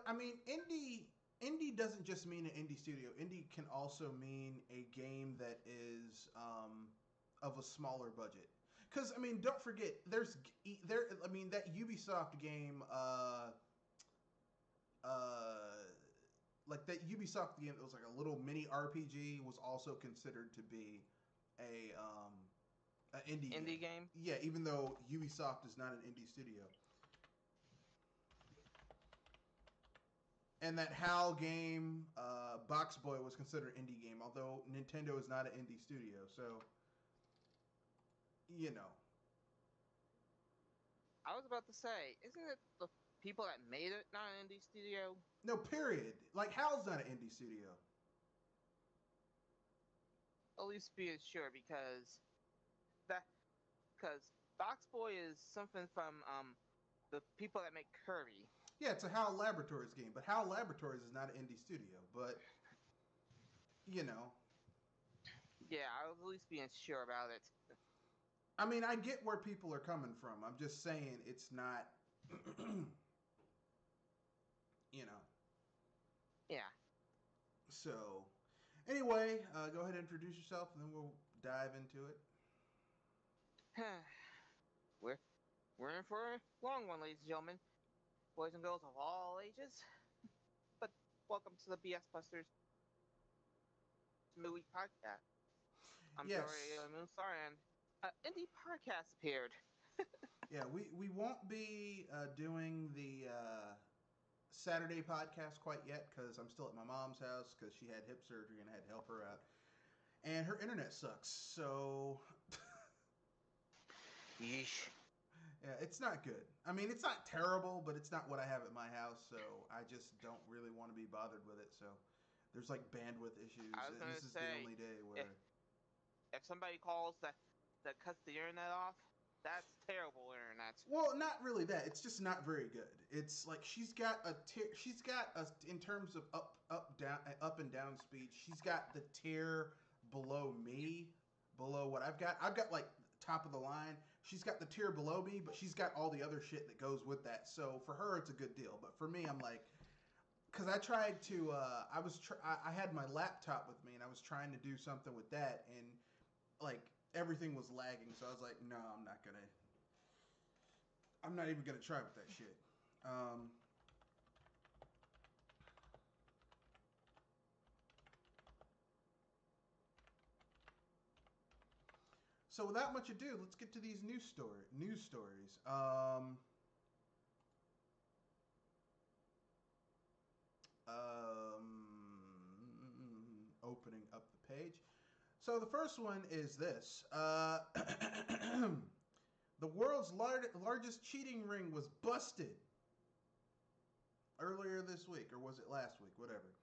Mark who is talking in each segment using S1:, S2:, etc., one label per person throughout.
S1: I mean, indie doesn't just mean an indie studio. Indie can also mean a game that is of a smaller budget. Because I mean, don't forget, there. I mean, that Ubisoft game, uh, like that Ubisoft game that was like a little mini RPG, was also considered to be a an indie
S2: Indie
S1: game.
S2: game?
S1: Yeah, even though Ubisoft is not an indie studio. And that HAL game, Box Boy, was considered an indie game, although Nintendo is not an indie studio. So, you know.
S2: I was about to say, isn't it the people that made it not an indie studio?
S1: No, period. Like, HAL's not an indie studio.
S2: At least be sure, because Box Boy is something from the people that make Kirby.
S1: Yeah, it's a HAL Laboratories game, but HAL Laboratories is not an indie studio. But, you know.
S2: Yeah, I was at least being sure about it.
S1: I mean, I get where people are coming from. I'm just saying it's not, you know.
S2: Yeah.
S1: So, anyway, go ahead and introduce yourself, and then we'll dive into it.
S2: we're we're in for a long one, ladies and gentlemen, boys and girls of all ages. But welcome to the BS Busters Midweek podcast. I'm sorry,
S1: Yes.
S2: sorry, and indie podcast appeared.
S1: Yeah, we won't be doing the Saturday podcast quite yet because I'm still at my mom's house because she had hip surgery and I had to help her out. And her internet sucks, so
S2: Yeesh.
S1: yeah, it's not good. I mean, it's not terrible, but it's not what I have at my house, so I just don't really want to be bothered with it. So there's like bandwidth issues,
S2: I was
S1: and
S2: gonna
S1: this is the
S2: say,
S1: only day
S2: if
S1: where.
S2: if somebody calls that cuts the internet off, that's terrible internet.
S1: Well, not really that. It's just not very good. It's like she's got a tier. She's got a in terms of up and down speed. She's got the tier below me, below what I've got. I've got like top of the line. She's got the tier below me, but she's got all the other shit that goes with that. So for her, it's a good deal. But for me, I'm like, because I tried to. I had my laptop with me, and I was trying to do something with that, and like everything was lagging. So I was like, no, I'm not even gonna try with that shit. So without much ado, let's get to these news stories. Opening up the page. So the first one is this. The world's largest cheating ring was busted earlier this week, or was it last week? Whatever.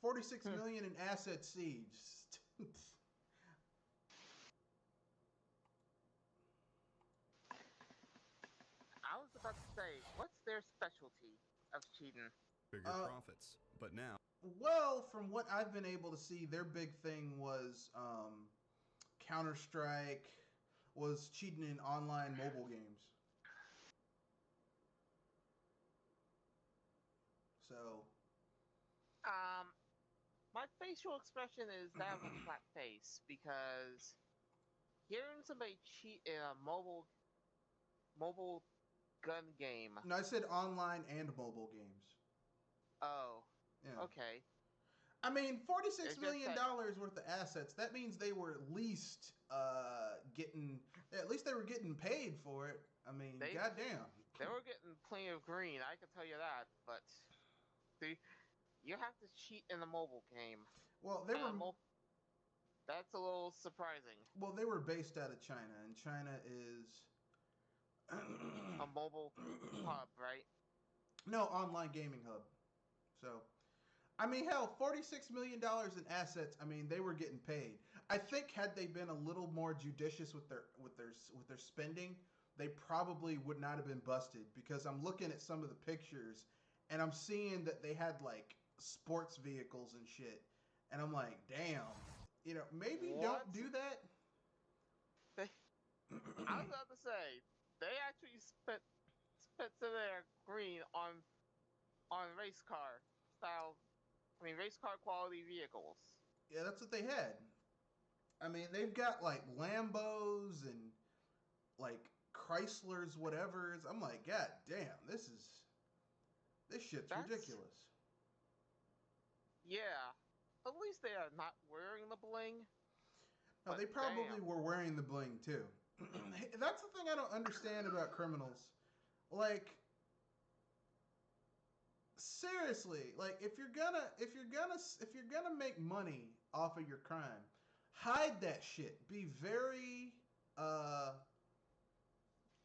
S1: 46 million in assets seized.
S2: I was about to say, what's their specialty of cheating?
S3: Bigger profits. But now,
S1: Well, from what I've been able to see, their big thing was Counter Strike, was cheating in online mobile games. So,
S2: My facial expression is that of a flat face because hearing somebody cheat in a mobile gun game.
S1: no, I said online and mobile games.
S2: Oh,
S1: Yeah.
S2: okay.
S1: I mean, $46
S2: It's just
S1: million
S2: that
S1: worth of assets. That means they were at least they were getting paid for it. I mean,
S2: they
S1: goddamn.
S2: they were getting plenty of green. I can tell you that, but see, you have to cheat in a mobile game.
S1: Well,
S2: That's a little surprising.
S1: they were based out of China, and China is
S2: A mobile hub, right?
S1: no online gaming hub. So, I mean, hell, $46 million in assets. I mean, they were getting paid. I think had they been a little more judicious with their spending, they probably would not have been busted. Because I'm looking at some of the pictures, and I'm seeing that they had like sports vehicles and shit, and I'm like, damn, maybe don't
S2: What?
S1: do that.
S2: I was about to say they actually spent some of their green on on race car style. I mean, race car quality vehicles.
S1: Yeah, that's what they had. I mean, they've got like Lambos and like Chryslers, whatever's. I'm like, God damn, this shit's
S2: That's
S1: ridiculous.
S2: yeah. At least they are not wearing the bling.
S1: No,
S2: But
S1: they probably
S2: damn.
S1: were wearing the bling too. That's the thing I don't understand about criminals. Like, seriously, like if you're gonna make money off of your crime, hide that shit. Be very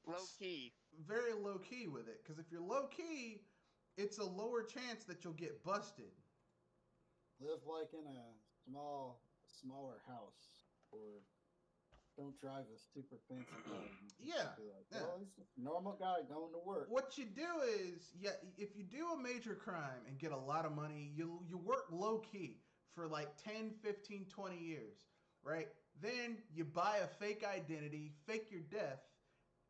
S2: Low key.
S1: very low key with it, because if you're low key, it's a lower chance that you'll get busted.
S4: Live like in a smaller house, or don't drive a super fancy car.
S1: Yeah,
S4: Be like,
S1: yeah.
S4: well, he's just a normal guy going to work.
S1: What you do is, yeah, if you do a major crime and get a lot of money, you work low key for like 10, 15, 20 years, right? Then you buy a fake identity, fake your death,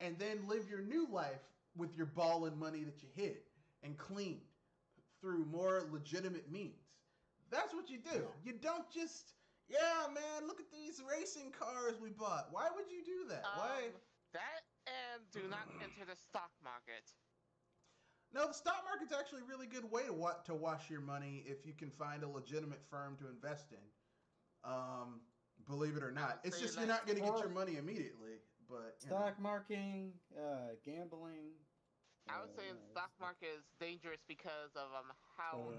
S1: and then live your new life with your ballin' money that you hid and cleaned through more legitimate means. That's what you do.
S4: Yeah.
S1: You don't just, yeah, man, look at these racing cars we bought. Why would you do that? Why?
S2: That and do not enter the stock market.
S1: No, the stock market's actually a really good way to wash your money if you can find a legitimate firm to invest in. Believe it or not, it's just you're not going to get your money immediately. But
S4: stock marketing, gambling.
S2: I would say the stock market is dangerous because of how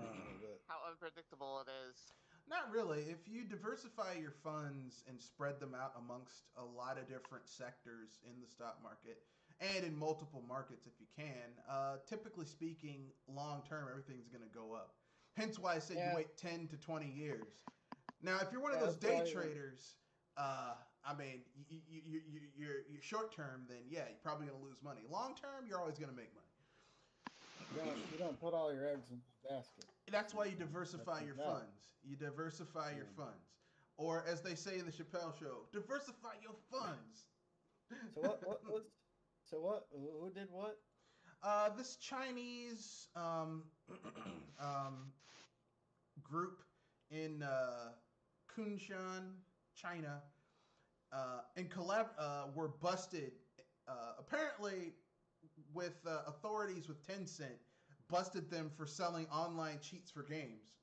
S2: unpredictable it is.
S1: Not really. If you diversify your funds and spread them out amongst a lot of different sectors in the stock market and in multiple markets if you can, typically speaking, long term, everything's going to go up. Hence why I said you wait 10 to 20 years. Now, if you're one of those day traders, I mean, you're short term, then yeah, you're probably going to lose money. Long term, you're always going to make money.
S4: You don't put all your eggs in one basket.
S1: That's why you diversify your funds. You diversify your funds. Or as they say in the Chappelle Show, diversify your funds.
S4: Who did what?
S1: This Chinese group in Kunshan, China, were busted apparently with authorities with Tencent busted them for selling online cheats for games.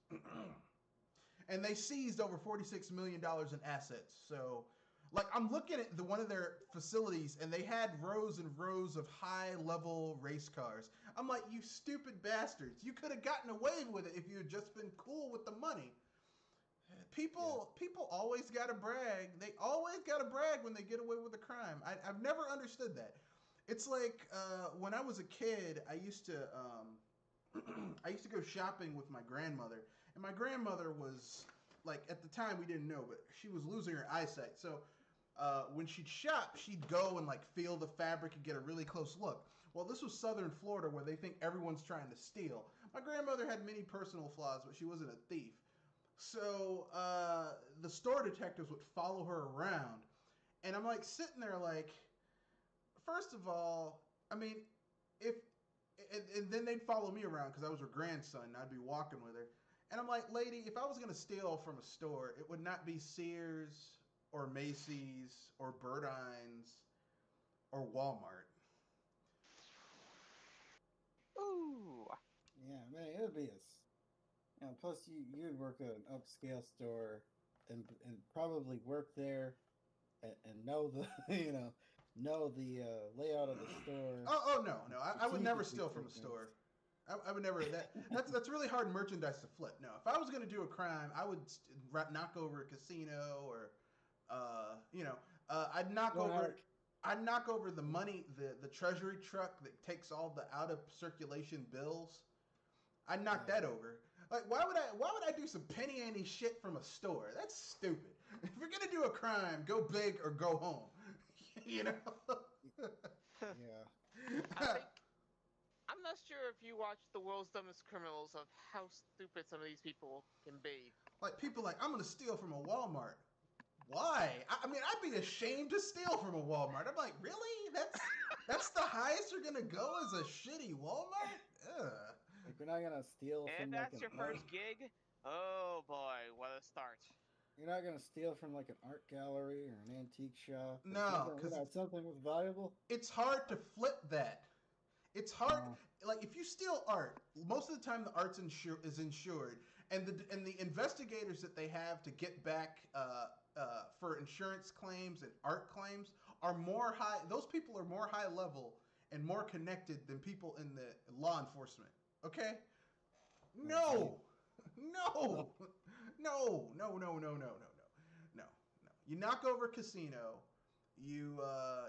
S1: And they seized over $46 million in assets. So, like, I'm looking at one of their facilities, and they had rows and rows of high-level race cars. I'm like, you stupid bastards. You could have gotten away with it if you had just been cool with the money. People always got to brag. They always got to brag when they get away with a crime. I've never understood that. It's like when I was a kid, I used to go shopping with my grandmother, and my grandmother was like, at the time we didn't know, but she was losing her eyesight. So when she'd shop, she'd go and like feel the fabric and get a really close look. Well, this was Southern Florida where they think everyone's trying to steal. My grandmother had many personal flaws, but she wasn't a thief. So the store detectives would follow her around, and I'm like sitting there like, first of all, I mean, and then they'd follow me around because I was her grandson, and I'd be walking with her. And I'm like, lady, if I was going to steal from a store, it would not be Sears or Macy's or Burdines or Walmart.
S2: Ooh.
S4: Yeah, man, it would be plus you would work at an upscale store and probably work there and know the know the layout of the store.
S1: Oh no, I would never steal from a store. I would never. That's really hard merchandise to flip. No, if I was going to do a crime, I would knock over a casino or, I'd knock over the money, the treasury truck that takes all the out of circulation bills. I'd knock that over. Like, why would I do some penny ante shit from a store? That's stupid. If you're gonna do a crime, go big or go home. You know.
S4: Yeah.
S2: I'm not sure if you watch The World's Dumbest Criminals of how stupid some of these people can be.
S1: Like, people like, I'm gonna steal from a Walmart. Why? I mean, I'd be ashamed to steal from a Walmart. I'm like, really? That's the highest you're gonna go as a shitty Walmart? Ugh.
S4: You're not gonna steal
S2: And
S4: from
S2: if
S4: like
S2: that's
S4: an
S2: your
S4: art.
S2: first gig, oh boy, what a start.
S4: You're not gonna steal from like an art gallery or an antique shop. Or
S1: No,
S4: something,
S1: because
S4: something was valuable.
S1: it's hard to flip that. It's hard.
S4: Uh,
S1: Like if you steal art, most of the time the art's is insured, and the investigators that they have to get back for insurance claims and art claims are more high. Those people are more high level and more connected than people in the law enforcement. Okay? No, no, no, no, no, no, no, no, no, no. You knock over casino. You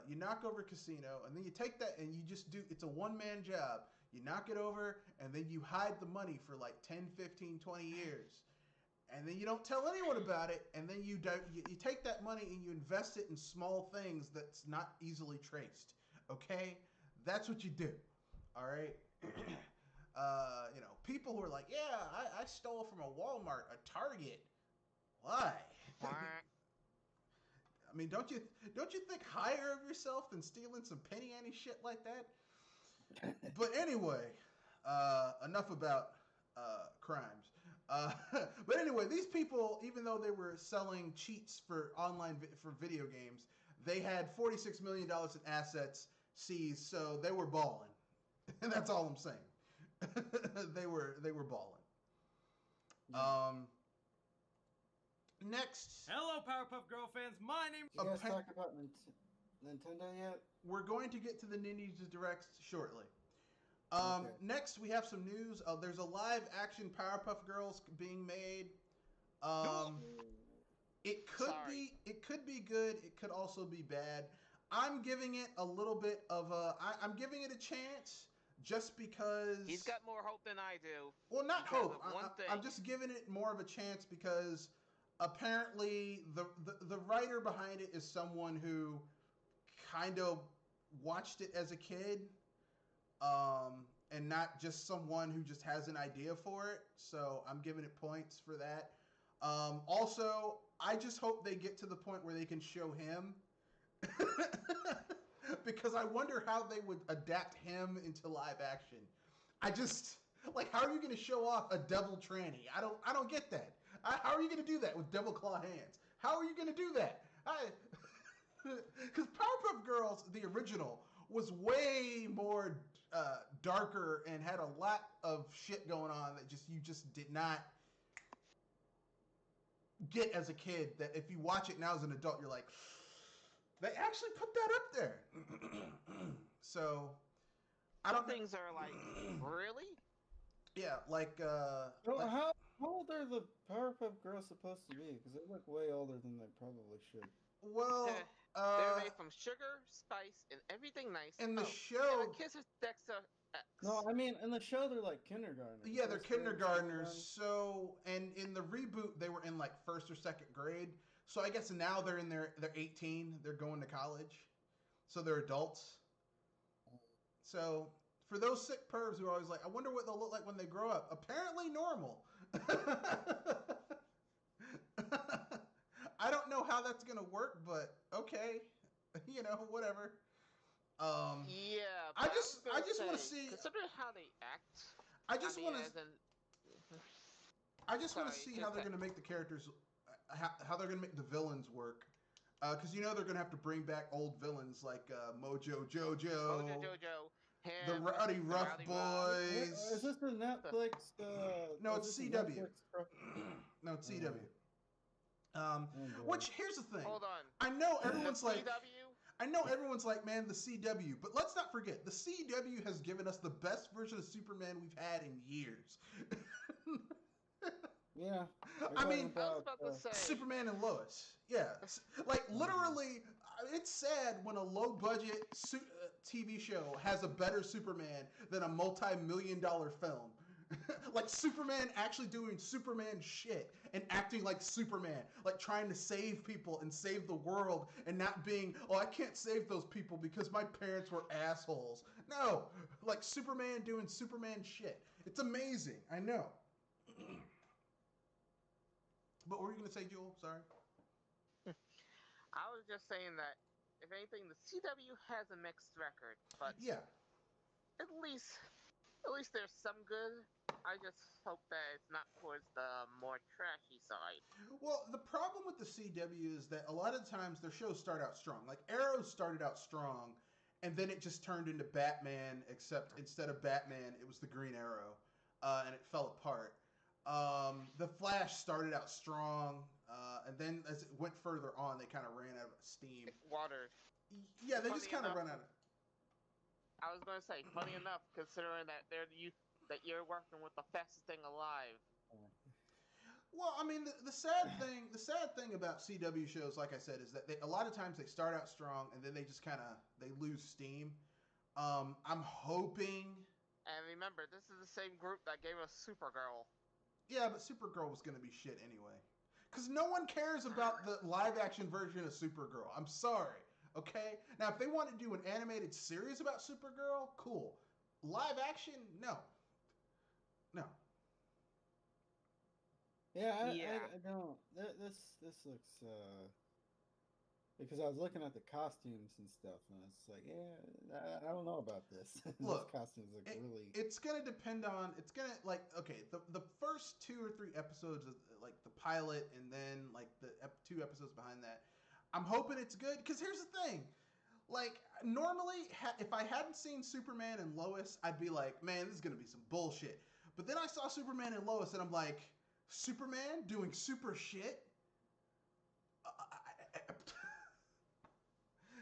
S1: knock over casino, and then you take that and you just do. It's a one-man job. You knock it over, and then you hide the money for like 10, 15, 20 years. And then you don't tell anyone about it, and then you take that money and you invest it in small things that's not easily traced. Okay? That's what you do. All right? People who are like, yeah, I stole from a Walmart, a Target. Why? I mean, don't you think higher of yourself than stealing some penny ante shit like that? But anyway, enough about crimes. But anyway, these people, even though they were selling cheats for for video games, they had $46 million in assets seized, so they were balling. And that's all I'm saying. they were balling. Next.
S5: Hello, Powerpuff Girl fans. My name.
S4: Did you guys talk about Nintendo yet?
S1: We're going to get to the Ninja Directs shortly.
S4: Okay.
S1: Next, we have some news. There's a live-action Powerpuff Girls being made. It could be good. It could also be bad. I'm giving it a little bit of a. I'm giving it a chance just because
S2: He's got more hope than I do.
S1: Well, not
S2: because
S1: hope.
S2: of one thing.
S1: I'm just giving it more of a chance because apparently the writer behind it is someone who kind of watched it as a kid, and not just someone who just has an idea for it. So I'm giving it points for that. Also, I just hope they get to the point where they can show him. Because I wonder how they would adapt him into live action. I just like, how are you going to show off a devil tranny? I don't get that. How are you going to do that with devil claw hands? How are you going to do that? Because Powerpuff Girls, the original, was way more darker and had a lot of shit going on that you just did not get as a kid. That if you watch it now as an adult, you're like, they actually put that up there. So I don't.
S2: Things are like, really?
S1: Yeah, like.
S4: Well, how old are the Powerpuff Girls supposed to be? Because they look way older than they probably should.
S1: Well,
S2: they're made from sugar, spice, and everything nice.
S1: In the show,
S2: and Kiss Dexter X.
S4: No, I mean in the show they're like kindergartners.
S1: Yeah, they're kindergartners. So, and in the reboot they were in like first or second grade. So I guess now they're 18. They're going to college, so they're adults. So for those sick pervs who are always like, I wonder what they'll look like when they grow up. Apparently normal. I don't know how that's gonna work, but okay, whatever.
S2: Yeah.
S1: I just want to see.
S2: Considering how they act.
S1: I just want to see how they're gonna make the characters. How they're going to make the villains work. Because they're going to have to bring back old villains like Mojo Jojo. The Rowdy Rough Boys.
S4: Is this the Netflix?
S1: No, it's CW. No, it's CW. Which, here's the thing.
S2: Hold on.
S1: I know everyone's like...
S2: CW?
S1: I know everyone's like, man, the CW. But let's not forget, the CW has given us the best version of Superman we've had in years.
S4: Yeah.
S1: I mean,
S2: I was about to say
S1: Superman and Lois. Yeah. Like, literally, it's sad when a low-budget TV show has a better Superman than a multi-million-dollar film. Like, Superman actually doing Superman shit and acting like Superman. Like, trying to save people and save the world and not being, oh, I can't save those people because my parents were assholes. No. Like, Superman doing Superman shit. It's amazing. I know. But what were you going to say, Jewel? Sorry.
S2: I was just saying that, if anything, the CW has a mixed record, but
S1: yeah,
S2: at least there's some good I just hope that it's not towards the more trashy side.
S1: Well, the problem with the CW is that a lot of times their shows start out strong. Like Arrow started out strong, and then it just turned into Batman. Except instead of Batman, it was the Green Arrow, and it fell apart. The Flash started out strong, and then as it went further on, they kind of ran out of steam.
S2: Water.
S1: Yeah, they just kind of run out of.
S2: I was going to say, funny enough, considering that you're working with the fastest thing alive.
S1: Well, I mean, the sad thing about CW shows, like I said, is that a lot of times they start out strong and then they just they lose steam. I'm hoping.
S2: And remember, this is the same group that gave us Supergirl.
S1: Yeah, but Supergirl was going to be shit anyway. Because no one cares about the live-action version of Supergirl. I'm sorry, okay? Now, if they want to do an animated series about Supergirl, cool. Live action, no. No.
S4: Yeah, I don't. This looks because I was looking at the costumes and stuff, and it's like, yeah, I don't know about this.
S1: Look,
S4: those costumes look really.
S1: It's gonna depend on. It's gonna okay. The first 2 or 3 episodes of like the pilot, and then like the 2 episodes behind that. I'm hoping it's good because here's the thing. Like normally, if I hadn't seen Superman and Lois, I'd be like, man, this is gonna be some bullshit. But then I saw Superman and Lois, and I'm like, Superman doing super shit.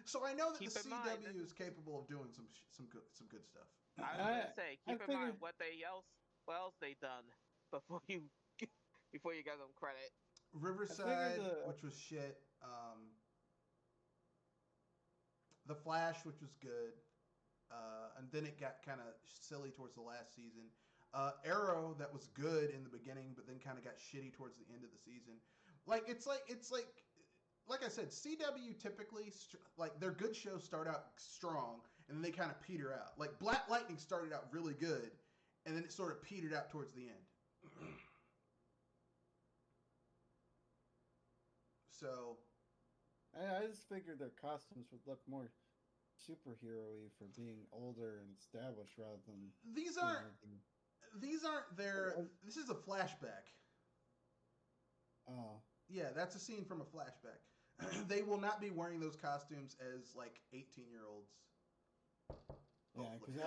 S1: So I know that the CW is capable of doing some good stuff.
S2: I was gonna say, keep in mind what else they done before you give them credit.
S1: Riverside, which was shit. The Flash, which was good, and then it got kind of silly towards the last season. Arrow, that was good in the beginning, but then kind of got shitty towards the end of the season. Like I said, CW typically, like their good shows start out strong, and then they kind of peter out. Like Black Lightning started out really good, and then it sort of petered out towards the end. So,
S4: I just figured their costumes would look more superhero-y for being older and established rather than
S1: these aren't their. This is a flashback.
S4: Oh.
S1: Yeah, that's a scene from a flashback. They will not be wearing those costumes as like 18-year-olds.
S4: Yeah,
S1: because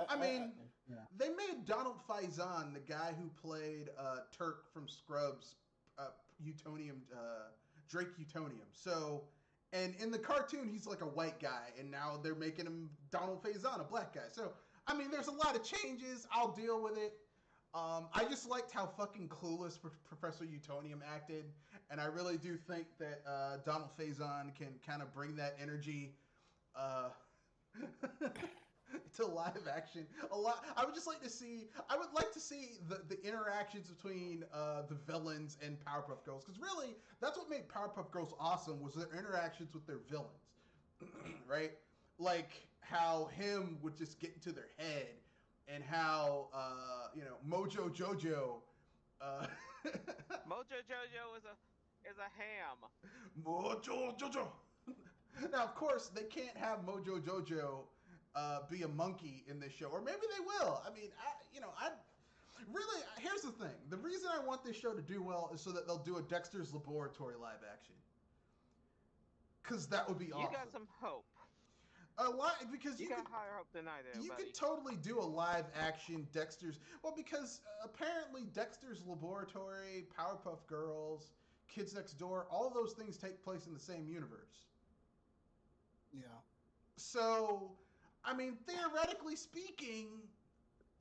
S1: they made Donald Faison, the guy who played Turk from Scrubs, Drake Utonium. So, and in the cartoon, he's like a white guy, and now they're making him Donald Faison, a black guy. So, I mean, there's a lot of changes. I'll deal with it. I just liked how fucking clueless Professor Utonium acted, and I really do think that Donald Faison can kind of bring that energy to live action a lot. I would like to see the interactions between the villains and Powerpuff Girls, because really that's what made Powerpuff Girls awesome, was their interactions with their villains. Right? Like how him would just get into their head, and how Mojo Jojo
S2: Mojo Jojo is a ham.
S1: Mojo Jojo. Now, of course, they can't have Mojo Jojo be a monkey in this show, or maybe they will. I mean, here's the thing. The reason I want this show to do well is so that they'll do a Dexter's Laboratory live action. Because that would be awesome.
S2: You got some hope.
S1: A lot, because
S2: you got higher hope than I do.
S1: You could totally do a live action Dexter's. Well, because apparently Dexter's Laboratory, Powerpuff Girls, Kids Next Door, all those things take place in the same universe.
S4: Yeah.
S1: So, I mean, theoretically speaking,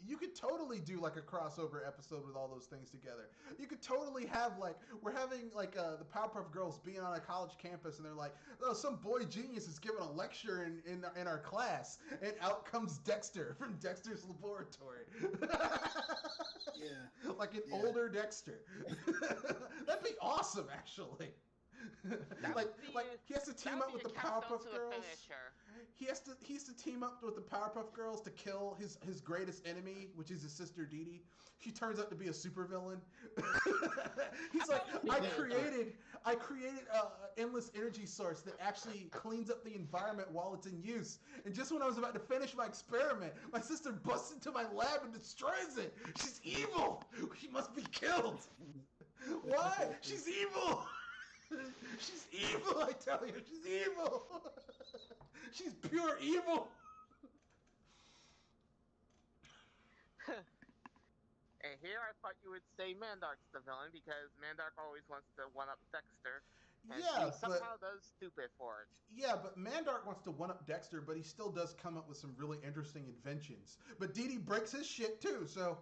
S1: you could totally do like a crossover episode with all those things together. You could totally have we're having the Powerpuff Girls being on a college campus, and they're like, oh, some boy genius is giving a lecture in our class, and out comes Dexter from Dexter's Laboratory.
S4: Yeah.
S1: Like an older Dexter. That'd be awesome, actually. Like he has to team up with the Powerpuff Girls. he has to team up with the Powerpuff Girls to kill his greatest enemy, which is his sister Dee Dee. She turns out to be a supervillain. He's like, I created endless energy source that actually cleans up the environment while it's in use. And just when I was about to finish my experiment, my sister busts into my lab and destroys it. She's evil. She must be killed. Why? She's evil. She's evil, I tell you. She's evil. She's pure evil.
S2: And here I thought you would say Mandark's the villain because Mandark always wants to one-up Dexter. And
S1: Yeah,
S2: he somehow does stupid for it.
S1: Yeah, but Mandark wants to one-up Dexter, but he still does come up with some really interesting inventions. But Dee Dee breaks his shit too, so...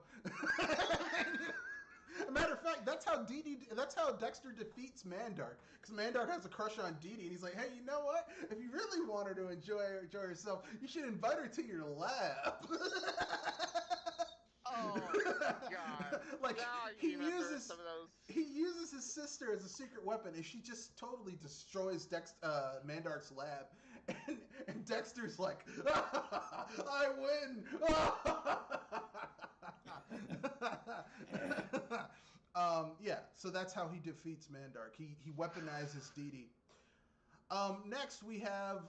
S1: a matter of fact, that's how Dexter defeats Mandark. Because Mandark has a crush on Dee Dee, and he's like, hey, you know what? If you really want her to enjoy herself, you should invite her to your lab.
S2: Oh, God.
S1: Like, he uses
S2: some of those.
S1: He uses his sister as a secret weapon, and she just totally destroys Mandark's lab. And Dexter's like, I win! Yeah, so that's how he defeats Mandark. He weaponizes Dee Dee. Next, we have,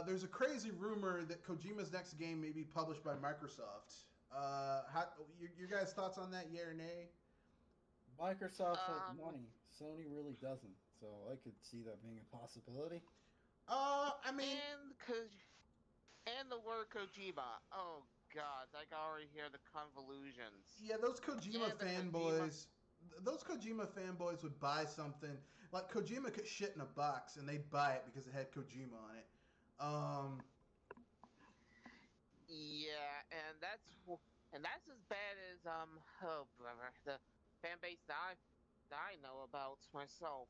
S1: there's a crazy rumor that Kojima's next game may be published by Microsoft. Your guys' thoughts on that, yeah or nay?
S4: Microsoft has money. Sony really doesn't. So I could see that being a possibility.
S1: I mean...
S2: And the word Kojima. Oh, God. I can already hear the convolutions.
S1: Yeah, those Kojima fanboys... Those Kojima fanboys would buy something... Like, Kojima could shit in a box, and they'd buy it because it had Kojima on it.
S2: Yeah, and that's as bad as the fan base that I know about myself.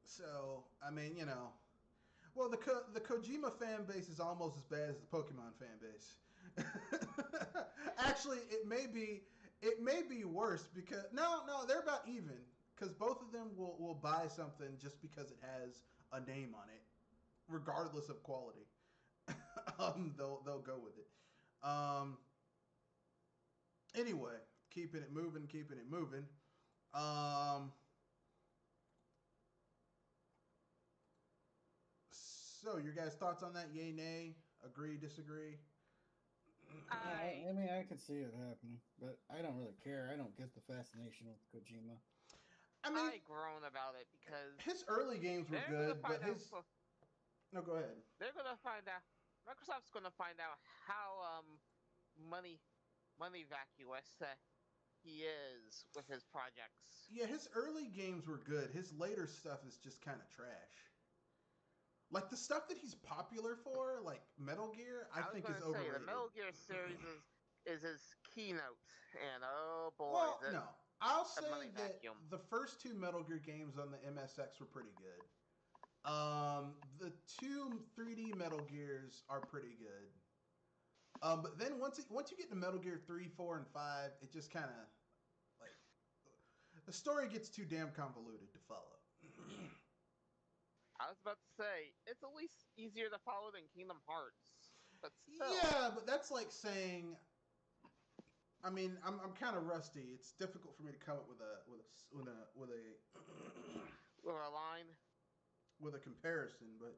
S1: So I mean, you know, well the Kojima fan base is almost as bad as the Pokemon fan base. Actually, it may be worse because no, they're about even because both of them will buy something just because it has a name on it, regardless of quality. They'll go with it. Anyway, keeping it moving. So, your guys' thoughts on that? Yay, nay? Agree, disagree?
S4: I mean, I could see it happening, but I don't really care. I don't get the fascination with Kojima.
S2: I mean, I groan about it because
S1: his early games were good, but his... No, go ahead.
S2: They're gonna find out. Microsoft's gonna find out how money vacuous he is with his projects.
S1: Yeah, his early games were good. His later stuff is just kind of trash. Like the stuff that he's popular for, like Metal Gear, I think is overrated.
S2: The Metal Gear series is his keynote, and oh boy,
S1: well, no, I'll say that
S2: vacuum.
S1: The first two Metal Gear games on the MSX were pretty good. The two 3D Metal Gears are pretty good. But then once you get to Metal Gear 3, 4, and 5, it just kind of like the story gets too damn convoluted to follow.
S2: I was about to say it's at least easier to follow than Kingdom Hearts, but still.
S1: Yeah, but that's like saying. I mean, I'm kind of rusty. It's difficult for me to come up with a
S2: line.
S1: With a comparison, but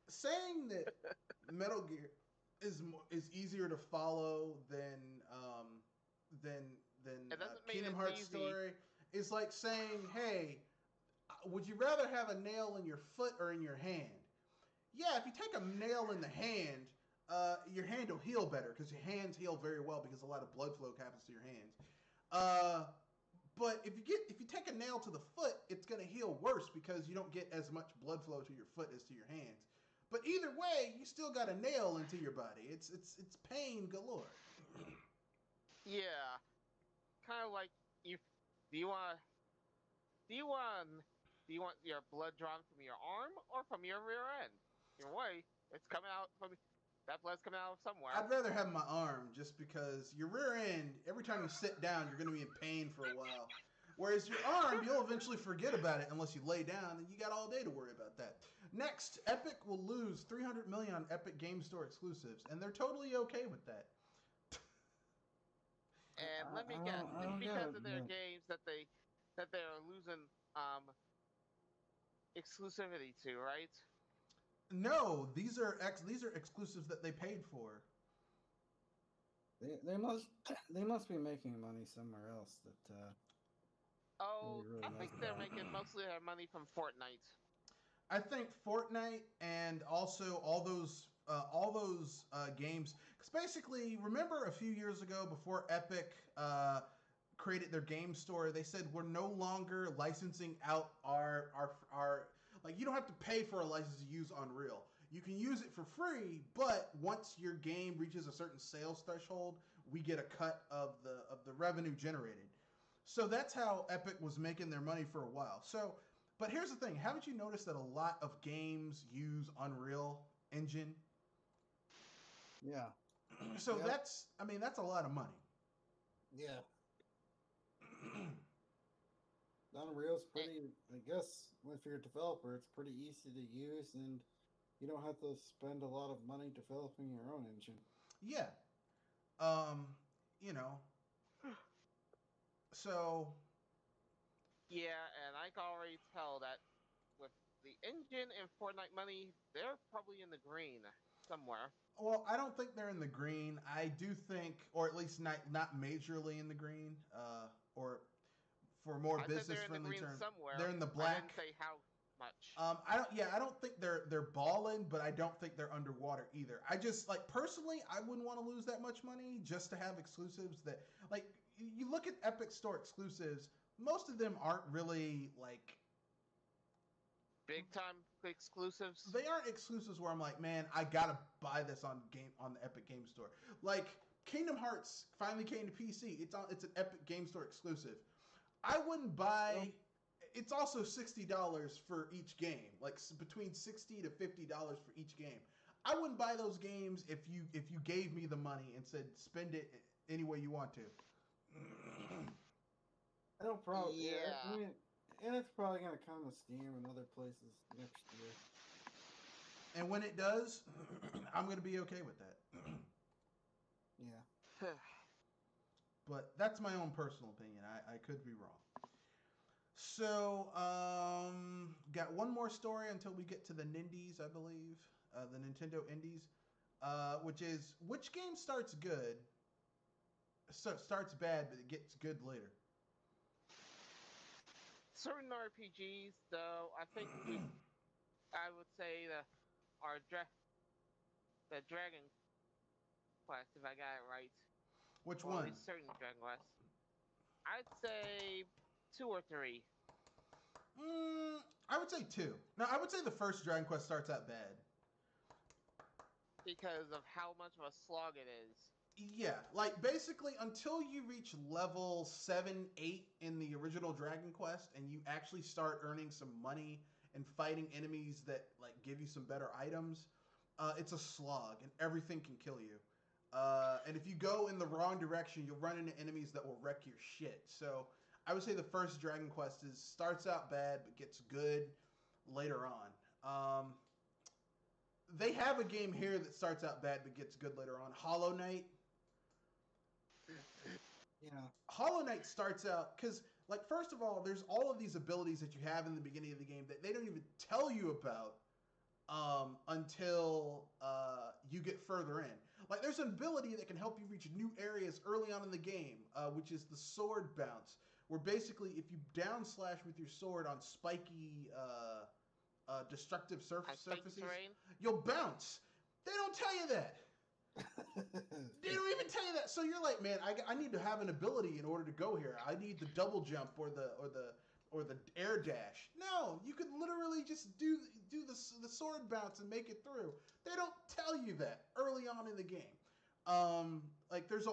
S1: saying that Metal Gear is easier to follow than Kingdom Hearts story is like saying, hey, would you rather have a nail in your foot or in your hand? Yeah, if you take a nail in the hand, your hand will heal better because your hands heal very well because a lot of blood flow happens to your hands. But if you take a nail to the foot, it's going to heal worse because you don't get as much blood flow to your foot as to your hands. But either way, you still got a nail into your body. It's pain galore.
S2: Yeah, kind of like do you want your blood drawn from your arm or from your rear end? Your way, it's coming out from. That blood's coming out somewhere.
S1: I'd rather have my arm just because your rear end, every time you sit down, you're going to be in pain for a while. Whereas your arm, you'll eventually forget about it unless you lay down, and you got all day to worry about that. Next, Epic will lose $300 million on Epic Game Store exclusives, and they're totally okay with that.
S2: And let me guess, it's because of their games that they're losing exclusivity to, right?
S1: No, these are exclusives that they paid for.
S4: They must be making money somewhere else.
S2: I think they're making mostly their money from Fortnite.
S1: I think Fortnite and also all those games. Because basically, remember a few years ago, before Epic created their game store, they said we're no longer licensing out our like, you don't have to pay for a license to use Unreal. You can use it for free, but once your game reaches a certain sales threshold, we get a cut of the revenue generated. So that's how Epic was making their money for a while. So, but here's the thing: haven't you noticed that a lot of games use Unreal Engine?
S4: Yeah.
S1: So that's a lot of money.
S4: Yeah. Unreal's pretty, I guess, if you're a developer, it's pretty easy to use, and you don't have to spend a lot of money developing your own engine.
S1: Yeah. So.
S2: Yeah, and I can already tell that with the engine and Fortnite money, they're probably in the green somewhere.
S1: Well, I don't think they're in the green. I do think, or at least not majorly in the green, or for more business-friendly terms, they're in the black.
S2: I didn't say how much.
S1: I don't think they're balling, but I don't think they're underwater either. I just, like, personally, I wouldn't want to lose that much money just to have exclusives that, like, you look at Epic Store exclusives, most of them aren't really, like,
S2: big time exclusives.
S1: They aren't exclusives where I'm like, man, I gotta buy this on the Epic Game Store. Like, Kingdom Hearts finally came to PC. It's an Epic Game Store exclusive. I wouldn't buy. It's also $60 for each game, like between $60 to $50 for each game. I wouldn't buy those games if you gave me the money and said spend it any way you want to.
S4: I don't probably.
S2: Yeah.
S4: I mean, and it's probably gonna come to Steam and other places next year.
S1: And when it does, I'm gonna be okay with that.
S4: Yeah.
S1: But that's my own personal opinion. I could be wrong. So, got one more story until we get to the Nindies, I believe. The Nintendo Indies. Which game starts good, starts bad, but it gets good later?
S2: Certain RPGs, though, I think I would say the Dragon Quest, if I got it right.
S1: Which
S2: or
S1: one?
S2: At least certain Dragon Quest. I'd say 2 or 3.
S1: I would say 2. No, I would say the first Dragon Quest starts out bad.
S2: Because of how much of a slog it is.
S1: Yeah, like basically until you reach level 7, 8 in the original Dragon Quest and you actually start earning some money and fighting enemies that like give you some better items, it's a slog and everything can kill you. And if you go in the wrong direction, you'll run into enemies that will wreck your shit. So I would say the first Dragon Quest starts out bad but gets good later on. They have a game here that starts out bad but gets good later on. Hollow Knight.
S4: Yeah.
S1: Hollow Knight starts out because, like, first of all, there's all of these abilities that you have in the beginning of the game that they don't even tell you about until you get further in. Like, there's an ability that can help you reach new areas early on in the game, which is the sword bounce, where basically if you down slash with your sword on spiky, destructive surfaces, you'll bounce. They don't tell you that. They don't even tell you that. So you're like, man, I need to have an ability in order to go here. I need the double jump or the air dash. No, you could literally just do the sword bounce and make it through. They don't tell you that early on in the game. Like there's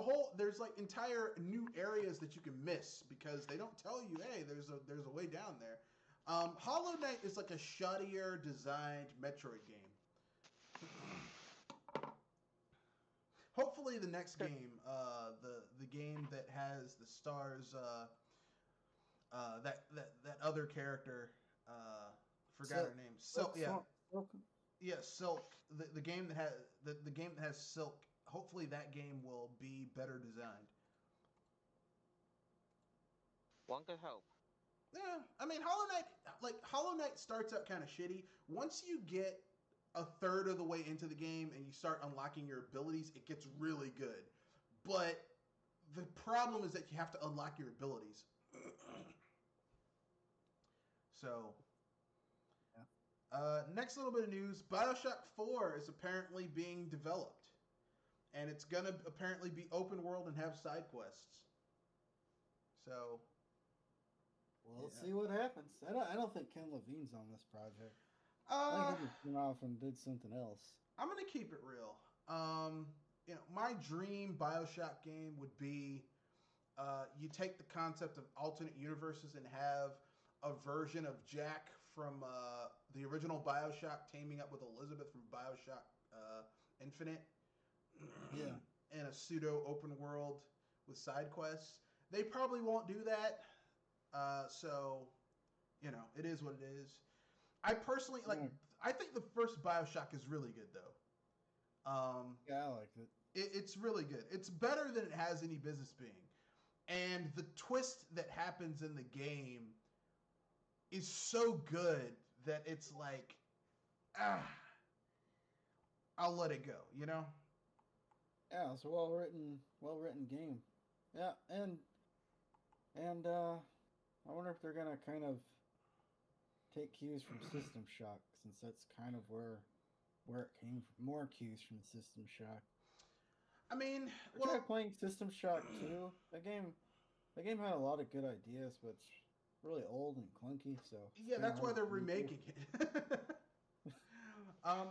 S1: like entire new areas that you can miss because they don't tell you, hey, there's a way down there. Hollow Knight is like a shittier designed Metroid game. Hopefully the next game, the game that has the stars, that other character, forgot her name.
S4: Welcome.
S1: Yeah, Silk, the game that has the game that has Silk. Hopefully, that game will be better designed.
S2: One could hope.
S1: Yeah, I mean, Hollow Knight starts out kind of shitty. Once you get a third of the way into the game and you start unlocking your abilities, it gets really good. But the problem is that you have to unlock your abilities. So, next little bit of news: Bioshock 4 is apparently being developed, and it's gonna apparently be open world and have side quests. So,
S4: We'll
S1: yeah.
S4: see what happens. I don't think Ken Levine's on this project. I
S1: uh,
S4: think he just went off and did something else.
S1: I'm gonna keep it real. My dream Bioshock game would be you take the concept of alternate universes and have a version of Jack from the original Bioshock teaming up with Elizabeth from Bioshock Infinite.
S4: Yeah.
S1: In a pseudo open world with side quests. They probably won't do that. So, it is what it is. I personally like.
S4: Yeah.
S1: I think the first Bioshock is really good, though.
S4: Yeah, I liked it.
S1: It's really good. It's better than it has any business being. And the twist that happens in the game is so good that it's like, I'll let it go,
S4: Yeah, it's a well written game. Yeah, and I wonder if they're gonna kind of take cues from System Shock, since that's kind of where it came from. More cues from System Shock.
S1: I mean,
S4: I tried playing System Shock 2. The game had a lot of good ideas, but it's really old and clunky. So
S1: yeah, that's why they're remaking it.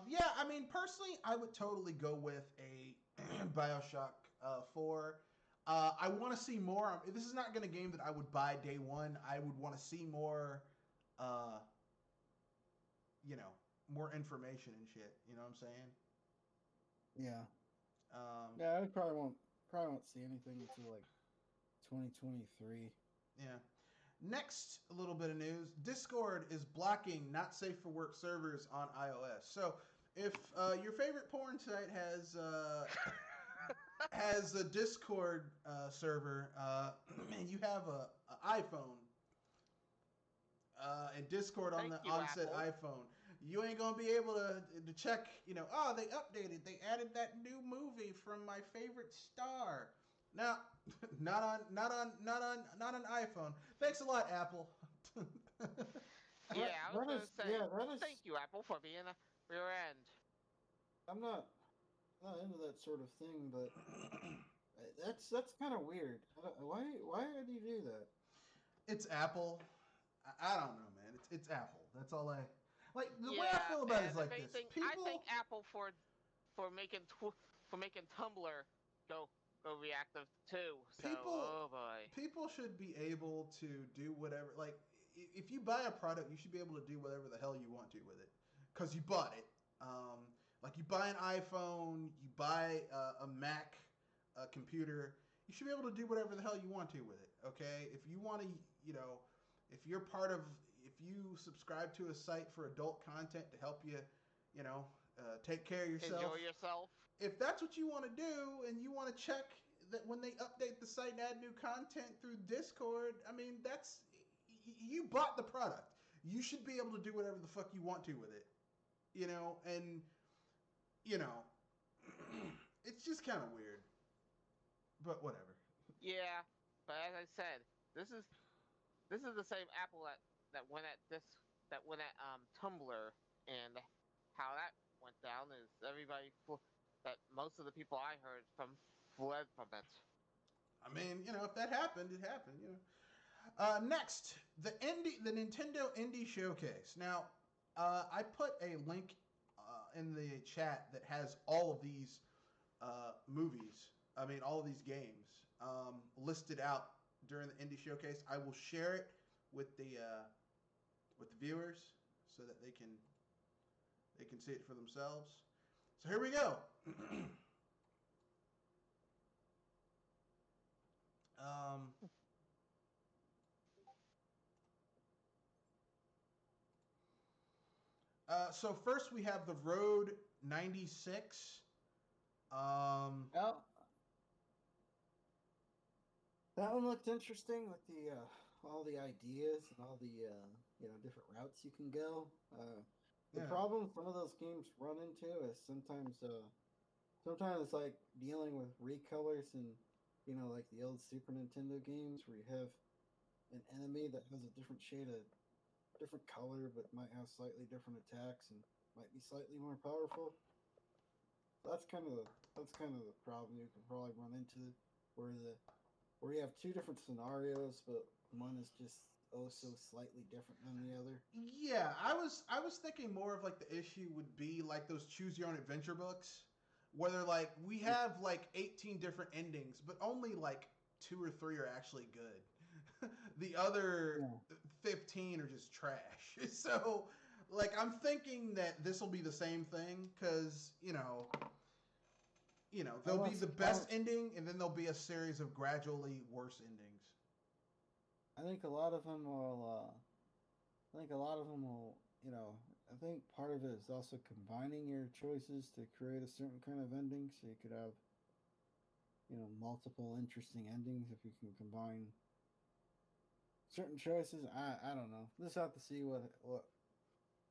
S1: Yeah, I mean, personally, I would totally go with a Bioshock 4. I want to see more. This is not going to game that I would buy day one. I would want to see more, more information and shit. You know what I'm saying?
S4: Yeah. Yeah, I probably won't see anything until like 2023.
S1: Yeah. Next, a little bit of news: Discord is blocking not safe for work servers on iOS. So, if your favorite porn site has a Discord server, and you have an iPhone and Discord on said iPhone, you ain't gonna be able to check. They updated. They added that new movie from my favorite star. Now, not on iPhone. Thanks a lot, Apple.
S2: Yeah, I was gonna say
S4: that is,
S2: thank you, Apple, for being a rear end.
S4: I'm not into that sort of thing, but that's kind of weird. Why would you do that?
S1: It's Apple. I don't know, man. It's Apple. That's all I like. The way I feel about it is like this.
S2: I thank Apple for making Tumblr go reactive too. So, oh boy.
S1: People should be able to do whatever. Like, if you buy a product, you should be able to do whatever the hell you want to with it, because you bought it. Like, you buy an iPhone, you buy a Mac, a computer, you should be able to do whatever the hell you want to with it. Okay, if you want to, if if you subscribe to a site for adult content to help you, take care of yourself.
S2: Enjoy yourself.
S1: If that's what you want to do, and you want to check that when they update the site and add new content through Discord, I mean, you bought the product. You should be able to do whatever the fuck you want to with it. It's just kind of weird. But whatever.
S2: Yeah, but as I said, this is the same Apple that went at Tumblr, and how that went down is that most of the people I heard from fled from it.
S1: I mean, if that happened, it happened. Next, the Nintendo Indie Showcase. Now, I put a link in the chat that has all of these movies. I mean, all of these games listed out during the Indie Showcase. I will share it with the viewers so that they can see it for themselves. So here we go. So first we have the Road 96.
S4: Oh, that one looked interesting with the all the ideas and all the different routes you can go. The
S1: Yeah.
S4: problem some of those games run into is sometimes like dealing with recolors and like the old Super Nintendo games where you have an enemy that has a different different color but might have slightly different attacks and might be slightly more powerful. That's kind of the problem you can probably run into where you have two different scenarios but one is just oh so slightly different than the other.
S1: Yeah, I was thinking more of like the issue would be like those choose your own adventure books where they're like we have like 18 different endings, but only like 2 or 3 are actually good. The other
S4: Yeah.
S1: 15 are just trash. So like I'm thinking that this will be the same thing cuz there'll be the best ending and then there'll be a series of gradually worse endings.
S4: I think a lot of them will. I think a lot of them will. I think part of it is also combining your choices to create a certain kind of ending, so you could have, multiple interesting endings if you can combine certain choices. I don't know. Just have to see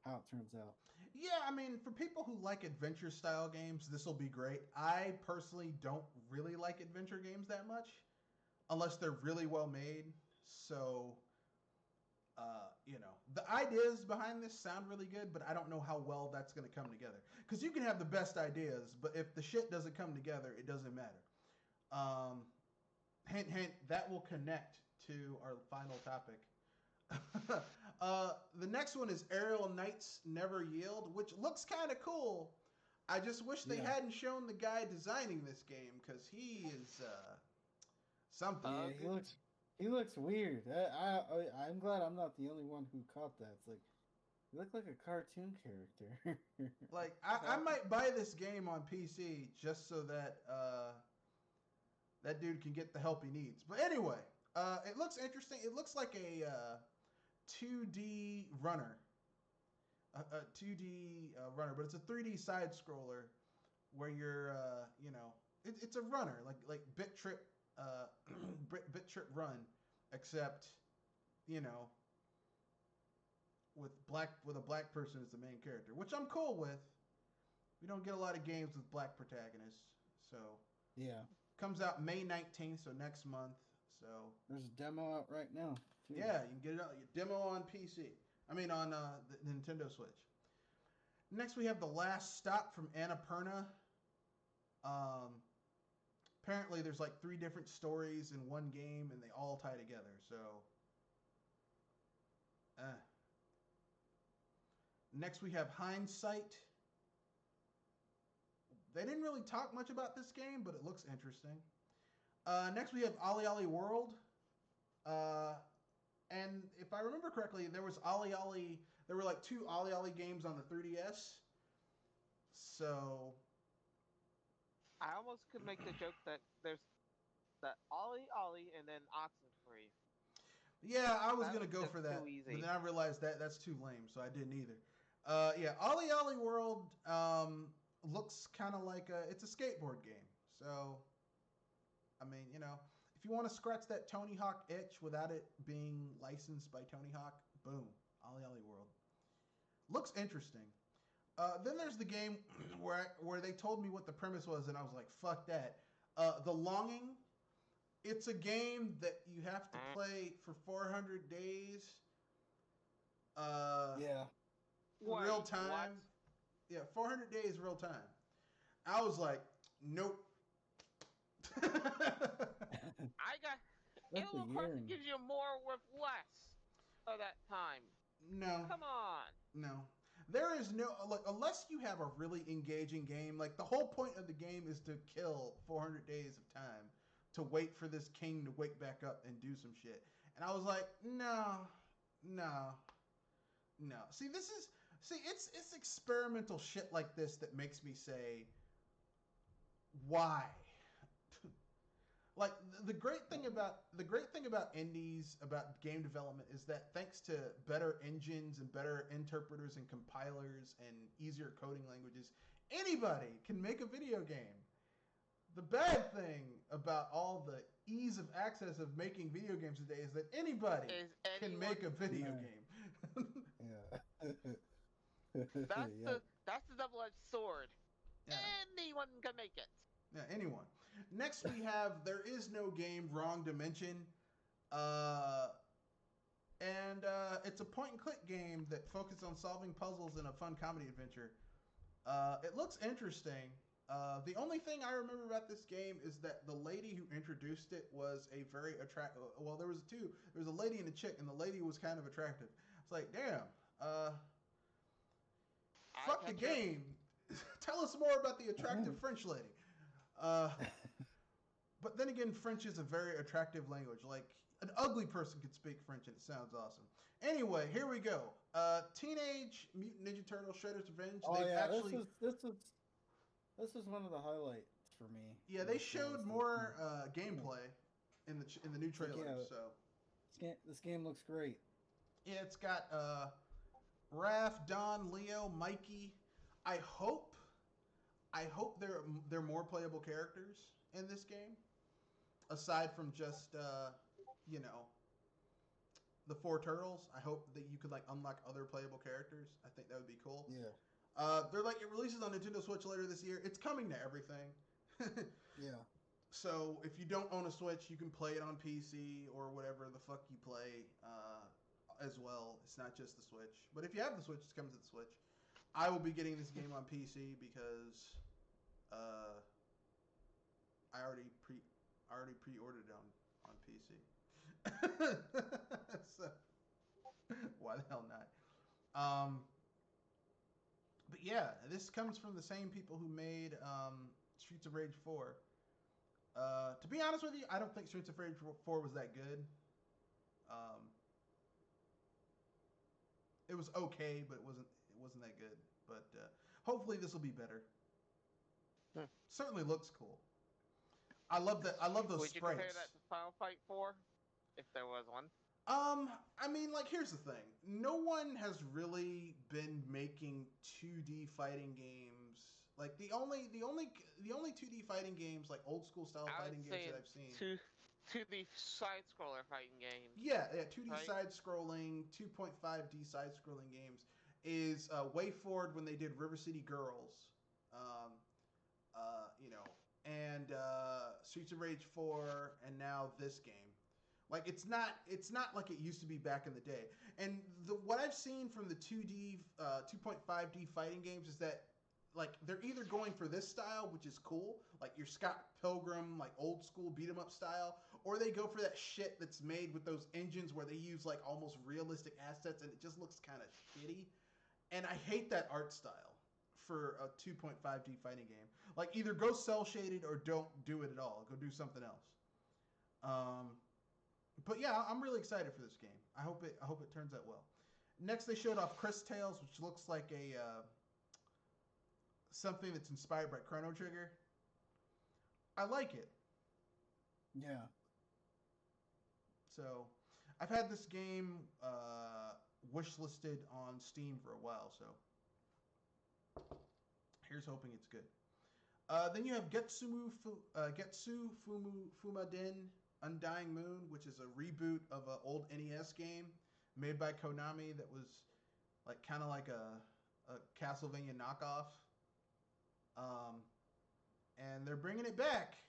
S4: how it turns out.
S1: Yeah, I mean, for people who like adventure style games, this will be great. I personally don't really like adventure games that much unless they're really well made. So, the ideas behind this sound really good, but I don't know how well that's going to come together. Because you can have the best ideas, but if the shit doesn't come together, it doesn't matter. Hint, hint, that will connect to our final topic. The next one is Aerial Knights Never Yield, which looks kind of cool. I just wish they hadn't shown the guy designing this game because he is something.
S4: Yeah, he looks weird. I'm glad I'm not the only one who caught that. It's like you look like a cartoon character.
S1: Like I might buy this game on PC just so that that dude can get the help he needs. But anyway, it looks interesting. It looks like a 2D runner, a 2D runner, but it's a 3D side scroller where you're it's a runner like Bit Trip Bit Trip Run, except with a black person as the main character, which I'm cool with. We don't get a lot of games with black protagonists, so
S4: yeah.
S1: Comes out May 19th, so next month. So
S4: there's a demo out right now.
S1: Too. Yeah, you can get it out. Demo on PC. I mean on the Nintendo Switch. Next we have The Last Stop from Annapurna. Apparently there's like 3 different stories in one game and they all tie together. So next we have Hindsight. They didn't really talk much about this game, but it looks interesting. Next we have Ollie Ollie World. And if I remember correctly, there was Ollie Ollie. There were like 2 Ollie Ollie games on the 3DS. So
S2: I almost could make the joke that there's the Ollie Ollie and then Oxenfree.
S1: Yeah, I was gonna go for that, but then I realized that's too lame, so I didn't either. Yeah, Ollie Ollie World looks kind of like it's a skateboard game. So, I mean, if you want to scratch that Tony Hawk itch without it being licensed by Tony Hawk, boom, Ollie Ollie World. Looks interesting. Then there's the game where they told me what the premise was, and I was like, fuck that. The Longing. It's a game that you have to play for 400 days.
S4: Yeah.
S1: Real time.
S2: What?
S1: Yeah, 400 days real time. I was like, nope.
S2: I got. Animal Crossing gives you more with less of that time.
S1: No.
S2: Come on.
S1: No. There is no, like, unless you have a really engaging game, like, the whole point of the game is to kill 400 days of time to wait for this king to wake back up and do some shit. And I was like, no. See, it's experimental shit like this that makes me say, why? like the great thing about indies, about game development, is that thanks to better engines and better interpreters and compilers and easier coding languages, anybody can make a video game. The bad thing about all the ease of access of making video games today is that anybody can make a video game.
S4: Yeah.
S2: That's the double-edged sword.
S1: Yeah.
S2: Anyone can make it.
S1: Yeah, anyone. Next we have There Is No Game, Wrong Dimension. It's a point-and-click game that focuses on solving puzzles in a fun comedy adventure. It looks interesting. The only thing I remember about this game is that the lady who introduced it was a very attractive... Well, there was two. There was a lady and a chick, and the lady was kind of attractive. It's like, damn. Fuck the game. Tell us more about the attractive French lady. But then again, French is a very attractive language. Like, an ugly person could speak French, and it sounds awesome. Anyway, here we go. Teenage Mutant Ninja Turtles Shredder's Revenge.
S4: Oh, yeah, this is one of the highlights for me.
S1: Yeah, they showed more gameplay in the new trailer.
S4: This game looks great.
S1: Yeah, it's got Raph, Don, Leo, Mikey. I hope they're more playable characters in this game, aside from just the 4 turtles. I hope that you could like unlock other playable characters. I think that would be cool.
S4: Yeah.
S1: They're like, it releases on Nintendo Switch later this year. It's coming to everything.
S4: Yeah.
S1: So if you don't own a Switch, you can play it on PC or whatever the fuck you play as well. It's not just the Switch. But if you have the Switch, it comes to the Switch. I will be getting this game on PC because I already pre-ordered it on PC. So why the hell not? But yeah, this comes from the same people who made Streets of Rage 4. To be honest with you, I don't think Streets of Rage 4 was that good. It was okay, but it wasn't that good. But hopefully this will be better. Certainly looks cool. I love those
S2: Would
S1: sprites.
S2: you compare that to Final Fight 4, if there was one?
S1: I mean, like, here's the thing. No one has really been making 2D fighting games. Like, the only 2D fighting games, like old school style fighting games that I've seen.
S2: 2D side-scroller fighting games.
S1: Yeah, 2D
S2: right?
S1: side-scrolling, 2.5D side-scrolling games is WayForward when they did River City Girls, and Streets of Rage 4, and now this game. Like, it's not like it used to be back in the day. And what I've seen from the 2D, 2.5D fighting games is that, like, they're either going for this style, which is cool, like your Scott Pilgrim, like old school beat 'em up style, or they go for that shit that's made with those engines where they use like almost realistic assets and it just looks kind of shitty. And I hate that art style for a 2.5D fighting game. Like, either go cel shaded or don't do it at all. Go do something else. But yeah, I'm really excited for this game. I hope it turns out well. Next, they showed off Chris Tales, which looks like a something that's inspired by Chrono Trigger. I like it.
S4: Yeah.
S1: So, I've had this game wishlisted on Steam for a while, so here's hoping it's good. Then you have Getsu Fumaden Undying Moon, which is a reboot of an old NES game made by Konami that was like kind of like a Castlevania knockoff. And they're bringing it back.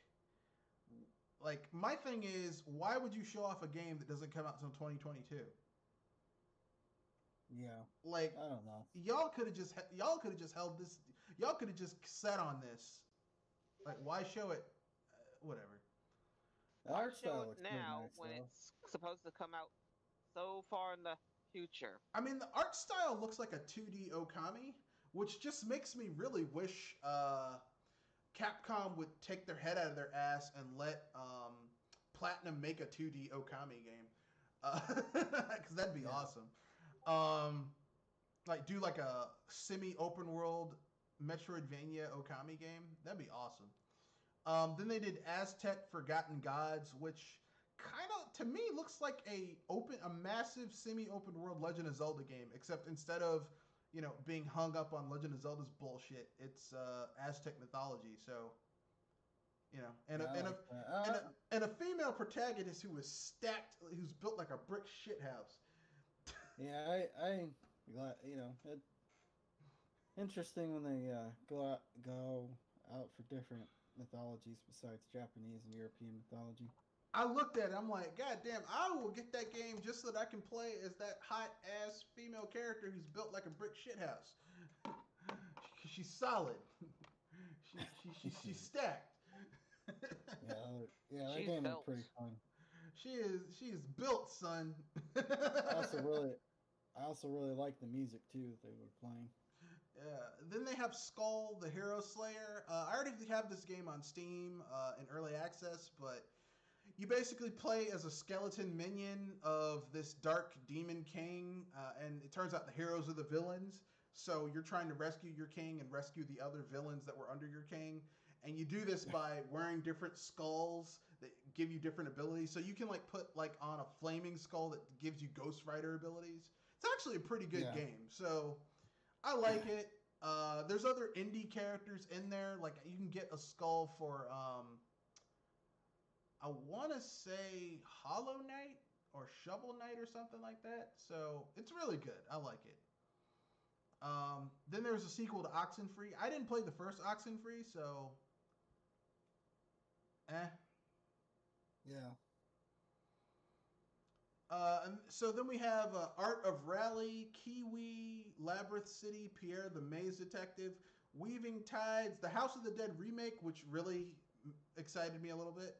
S1: Like, my thing is, why would you show off a game that doesn't come out until 2022?
S4: Yeah.
S1: Like,
S4: I don't know.
S1: Y'all could have just held this. Y'all could have just sat on this. Like, why show it? Whatever.
S4: The art
S2: show
S4: style
S2: it
S4: looks
S2: now
S4: nice,
S2: when
S4: though.
S2: it's supposed to come out so far in the future.
S1: I mean, the art style looks like a 2D Okami, which just makes me really wish Capcom would take their head out of their ass and let Platinum make a 2D Okami game, because that'd be awesome. Like, do like a semi-open world Metroidvania Okami game. That'd be awesome. Then they did Aztec Forgotten Gods, which kind of to me looks like a massive semi-open world Legend of Zelda game, except instead of being hung up on Legend of Zelda's bullshit, it's Aztec mythology. So and a female protagonist who is stacked, who's built like a brick shithouse.
S4: Yeah, I it's interesting when they go out for different mythologies besides Japanese and European mythology.
S1: I looked at it, I'm like, God damn, I will get that game just so that I can play as that hot ass female character who's built like a brick shithouse. She's solid. She's stacked.
S4: yeah, that game is pretty fun.
S1: She is built, son.
S4: I also really like the music too that they were playing.
S1: Yeah. Then they have Skull, the Hero Slayer. I already have this game on Steam in early access, but you basically play as a skeleton minion of this dark demon king, and it turns out the heroes are the villains. So you're trying to rescue your king and rescue the other villains that were under your king. And you do this by wearing different skulls that give you different abilities. So you can put on a flaming skull that gives you Ghost Rider abilities. It's actually a pretty good game. So I like it. There's other indie characters in there. Like you can get a skull for I want to say Hollow Knight or Shovel Knight or something like that. So it's really good. I like it. Then there's a sequel to Oxenfree. I didn't play the first Oxenfree, so
S4: Yeah.
S1: And so then we have Art of Rally, Kiwi, Labyrinth City, Pierre the Maze Detective, Weaving Tides, the House of the Dead remake, which really excited me a little bit.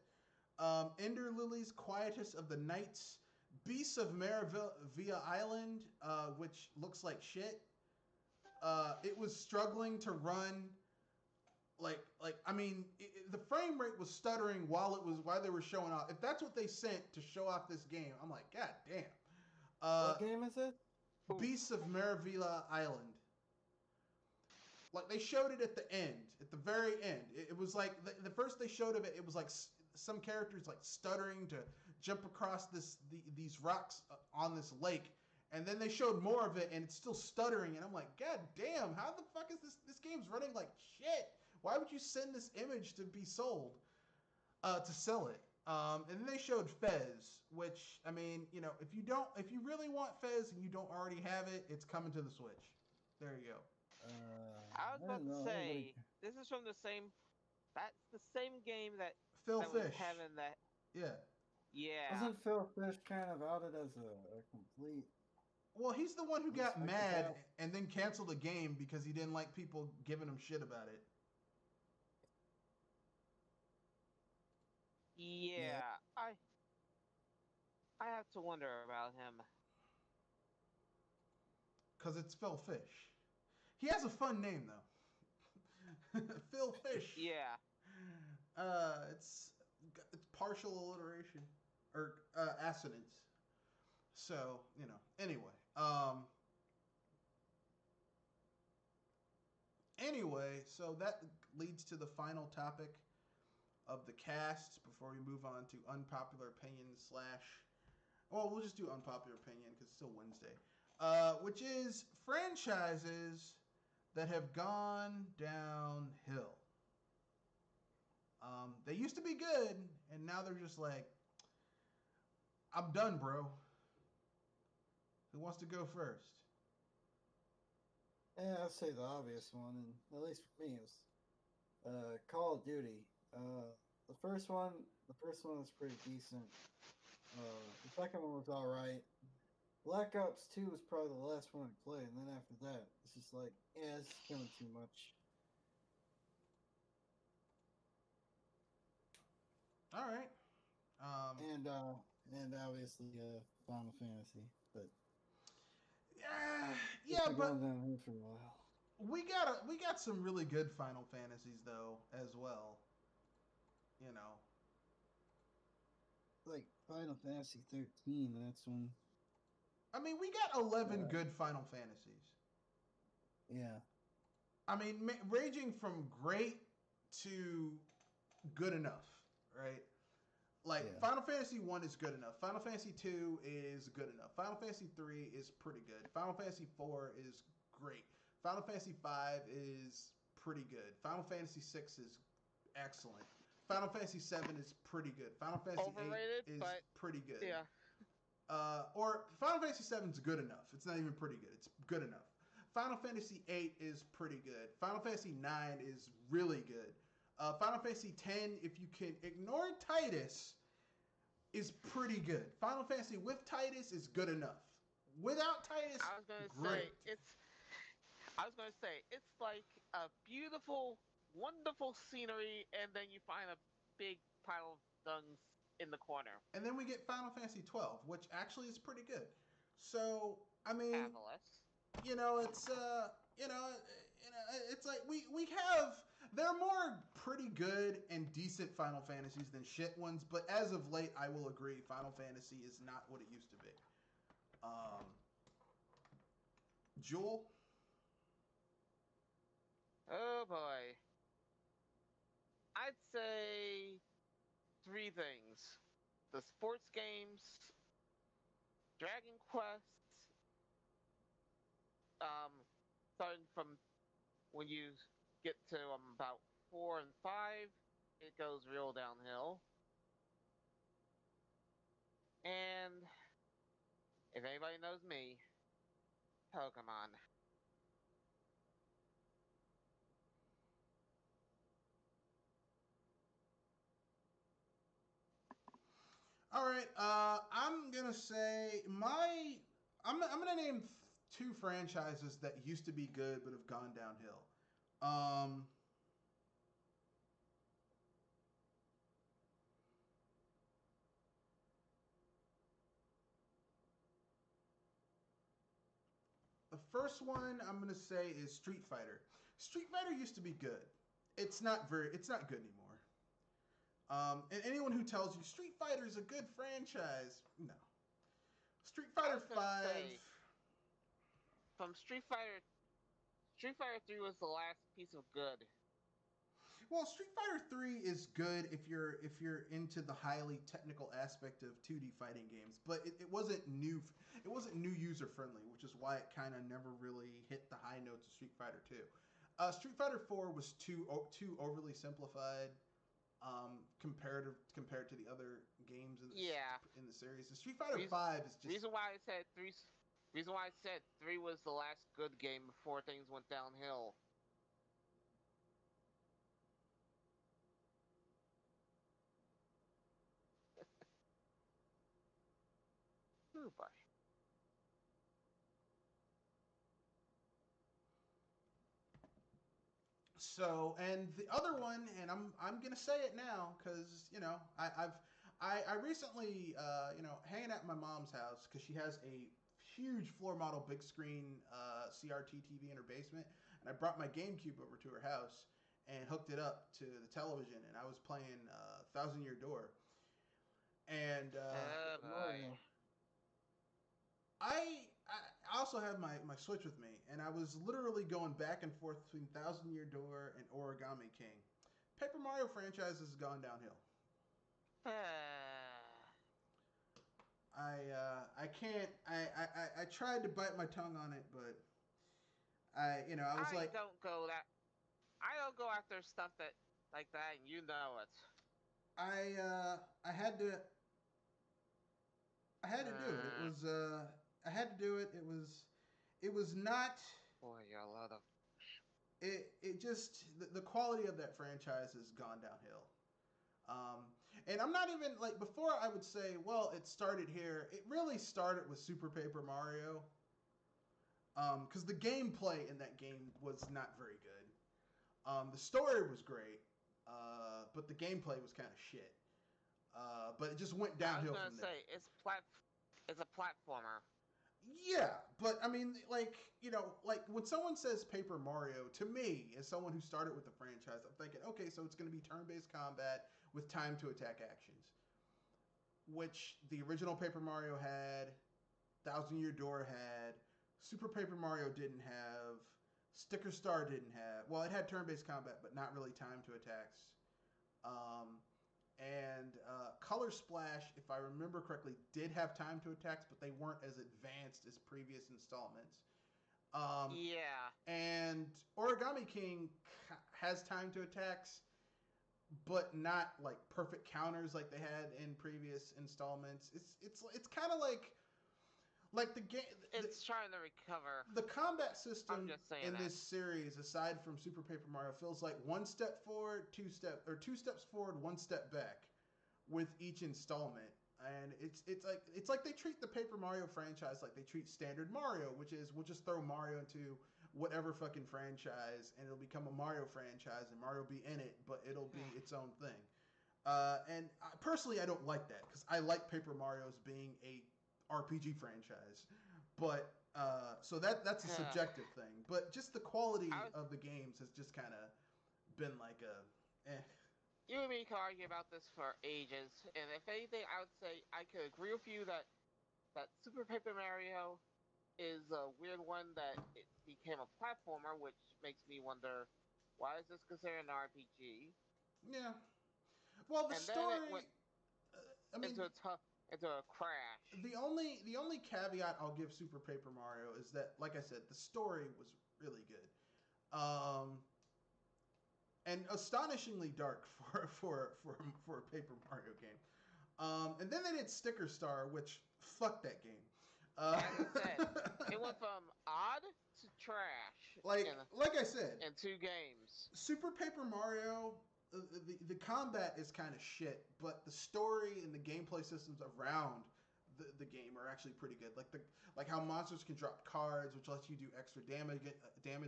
S1: Ender Lilies, Quietus of the Nights, Beasts of Maravilla Island, which looks like shit. It was struggling to run. The frame rate was stuttering while they were showing off. If that's what they sent to show off this game, I'm like, God damn.
S4: What game is it?
S1: Beasts of Maravilla Island. Like they showed it at the end, at the very end. It was like the first they showed of it. It was like some characters like stuttering to jump across these rocks on this lake. And then they showed more of it, and it's still stuttering. And I'm like, God damn, how the fuck is this? This game's running like shit. Why would you send this image to be sold, to sell it? And then they showed Fez, which, I mean, if you really want Fez and you don't already have it, it's coming to the Switch. There you go.
S2: I was about to say, this is from that's the same game that
S1: Phil Fish.
S2: was having that.
S1: Yeah.
S2: Yeah.
S4: Wasn't Phil Fish kind of outed as a complete...
S1: Well, he's the one who got mad and then canceled the game because he didn't like people giving him shit about it.
S2: Yeah. I have to wonder about him.
S1: Because it's Phil Fish. He has a fun name, though. Phil Fish.
S2: Yeah.
S1: It's partial alliteration. Or assonance. So, anyway. So that leads to the final topic of the cast before we move on to unpopular opinions / well, we'll just do unpopular opinion because it's still Wednesday. Which is franchises that have gone downhill. They used to be good, and now they're just like, I'm done, bro. Who wants to go first?
S4: Yeah, I'll say the obvious one, and at least for me, is Call of Duty. The first one was pretty decent. The second one was alright. Black Ops 2 was probably the last one I played, and then after that, it's just like, yeah, it's kind of too much.
S1: Alright.
S4: And obviously Final Fantasy, but
S1: yeah, but
S4: down here for a while.
S1: We got some really good Final Fantasies though as well.
S4: Like Final Fantasy 13, that's when.
S1: I mean, we got 11 good Final Fantasies.
S4: Yeah.
S1: I mean, ranging from great to good enough, right? Like
S4: Yeah.
S1: Final Fantasy 1 is good enough. Final Fantasy 2 is good enough. Final Fantasy 3 is pretty good. Final Fantasy 4 is great. Final Fantasy 5 is pretty good. Final Fantasy 6 is excellent. Final Fantasy 7 is pretty good. Final Fantasy
S2: Overrated,
S1: 8 is
S2: but
S1: pretty good.
S2: yeah.
S1: Or Final Fantasy 7 is good enough. It's not even pretty good. It's good enough. Final Fantasy 8 is pretty good. Final Fantasy 9 is really good. Final Fantasy 10, if you can ignore Titus, is pretty good. Final Fantasy with Titus is good enough. Without Titus,
S2: I was gonna
S1: great.
S2: say it's like a beautiful, wonderful scenery, and then you find a big pile of dungs in the corner.
S1: And then we get Final Fantasy 12, which actually is pretty good. So, I mean,
S2: Fabulous.
S1: you know, it's it's like we have there are more pretty good and decent Final Fantasies than shit ones, but as of late, I will agree, Final Fantasy is not what it used to be. Jewel?
S2: Oh boy. I'd say 3 things: the sports games, Dragon Quest, starting from when you get to about 4 and 5, it goes real downhill. And if anybody knows me, Pokemon.
S1: All right, I'm gonna say I'm gonna name 2 franchises that used to be good but have gone downhill. Um, the first one I'm gonna say is Street Fighter. Street Fighter used to be good. It's not good anymore. And anyone who tells you Street Fighter is a good franchise, no. Street
S2: I
S1: Fighter
S2: was gonna
S1: 5.
S2: say, from Street Fighter 3 was the last piece of good.
S1: Well, Street Fighter 3 is good if you're into the highly technical aspect of 2D fighting games, but it wasn't new. It wasn't new user friendly, which is why it kind of never really hit the high notes of Street Fighter 2. Street Fighter 4 was too overly simplified compared to the other games in the series. The Street Fighter 5 is just
S2: reason why I said 3 was the last good game before things went downhill. Oh boy.
S1: So, and the other one, and I'm gonna say it now because I recently hanging at my mom's house because she has a huge floor model big screen CRT TV in her basement, and I brought my GameCube over to her house and hooked it up to the television, and I was playing Thousand Year Door, and
S2: Oh boy.
S1: I also have my Switch with me, and I was literally going back and forth between Thousand Year Door and Origami King. Paper Mario franchise has gone downhill. I can't I tried to bite my tongue on it, but I was like
S2: I don't go after stuff that like that, and you know it.
S1: I had to do it. It was I had to do it. It was not.
S2: Boy, you're a lot of.
S1: It just the quality of that franchise has gone downhill. And I'm not even like before. I would say, well, it started here. It really started with Super Paper Mario. Because the gameplay in that game was not very good. The story was great, but the gameplay was kind of shit. But it just went downhill from there.
S2: I was gonna say it's a platformer.
S1: Yeah, but I mean, like when someone says Paper Mario, to me, as someone who started with the franchise, I'm thinking, okay, so it's going to be turn-based combat with time to attack actions, which the original Paper Mario had, Thousand Year Door had, Super Paper Mario didn't have, Sticker Star didn't have. Well, it had turn-based combat, but not really time to attacks. And Color Splash, if I remember correctly, did have time to attacks, but they weren't as advanced as previous installments.
S2: Yeah.
S1: And Origami King has time to attacks, but not like perfect counters like they had in previous installments. It's kind of like the game.
S2: It's trying to recover.
S1: The combat system in
S2: that.
S1: this series, aside from Super Paper Mario, feels like one step forward, two steps forward, one step back, with each installment. And it's like they treat the Paper Mario franchise like they treat standard Mario, which is we'll just throw Mario into whatever fucking franchise and it'll become a Mario franchise and Mario will be in it, but it'll be its own thing. And personally, I don't like that because I like Paper Mario's being a RPG franchise, but so that's a subjective thing. But just the quality of the games has just kind of been like a.
S2: You and me can argue about this for ages, and if anything, I would say I could agree with you that Super Paper Mario is a weird one that it became a platformer, which makes me wonder why is this considered an RPG?
S1: Yeah. Well, the
S2: and
S1: story.
S2: Then it went into a crash.
S1: The only caveat I'll give Super Paper Mario is that, like I said, the story was really good. And astonishingly dark for a Paper Mario game. And then they did Sticker Star, which fuck that game.
S2: As I said, it went from odd to trash.
S1: Like I said,
S2: in 2 games.
S1: Super Paper Mario, the combat is kind of shit, but the story and the gameplay systems around the game are actually pretty good. Like how monsters can drop cards, which lets you do extra damage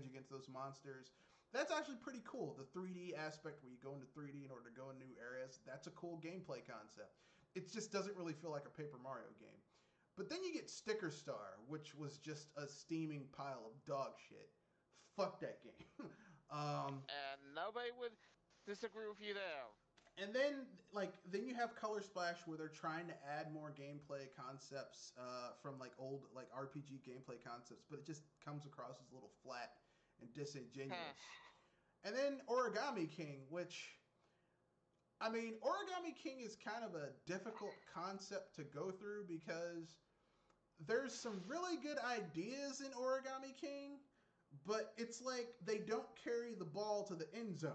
S1: against those monsters. That's actually pretty cool. The 3D aspect where you go into 3D in order to go in new areas, that's a cool gameplay concept. It just doesn't really feel like a Paper Mario game. But then you get Sticker Star, which was just a steaming pile of dog shit. Fuck that game.
S2: And nobody would disagree with you there.
S1: And then you have Color Splash where they're trying to add more gameplay concepts from old RPG gameplay concepts, but it just comes across as a little flat and disingenuous. And then Origami King, which, I mean, Origami King is kind of a difficult concept to go through because there's some really good ideas in Origami King, but it's like they don't carry the ball to the end zone.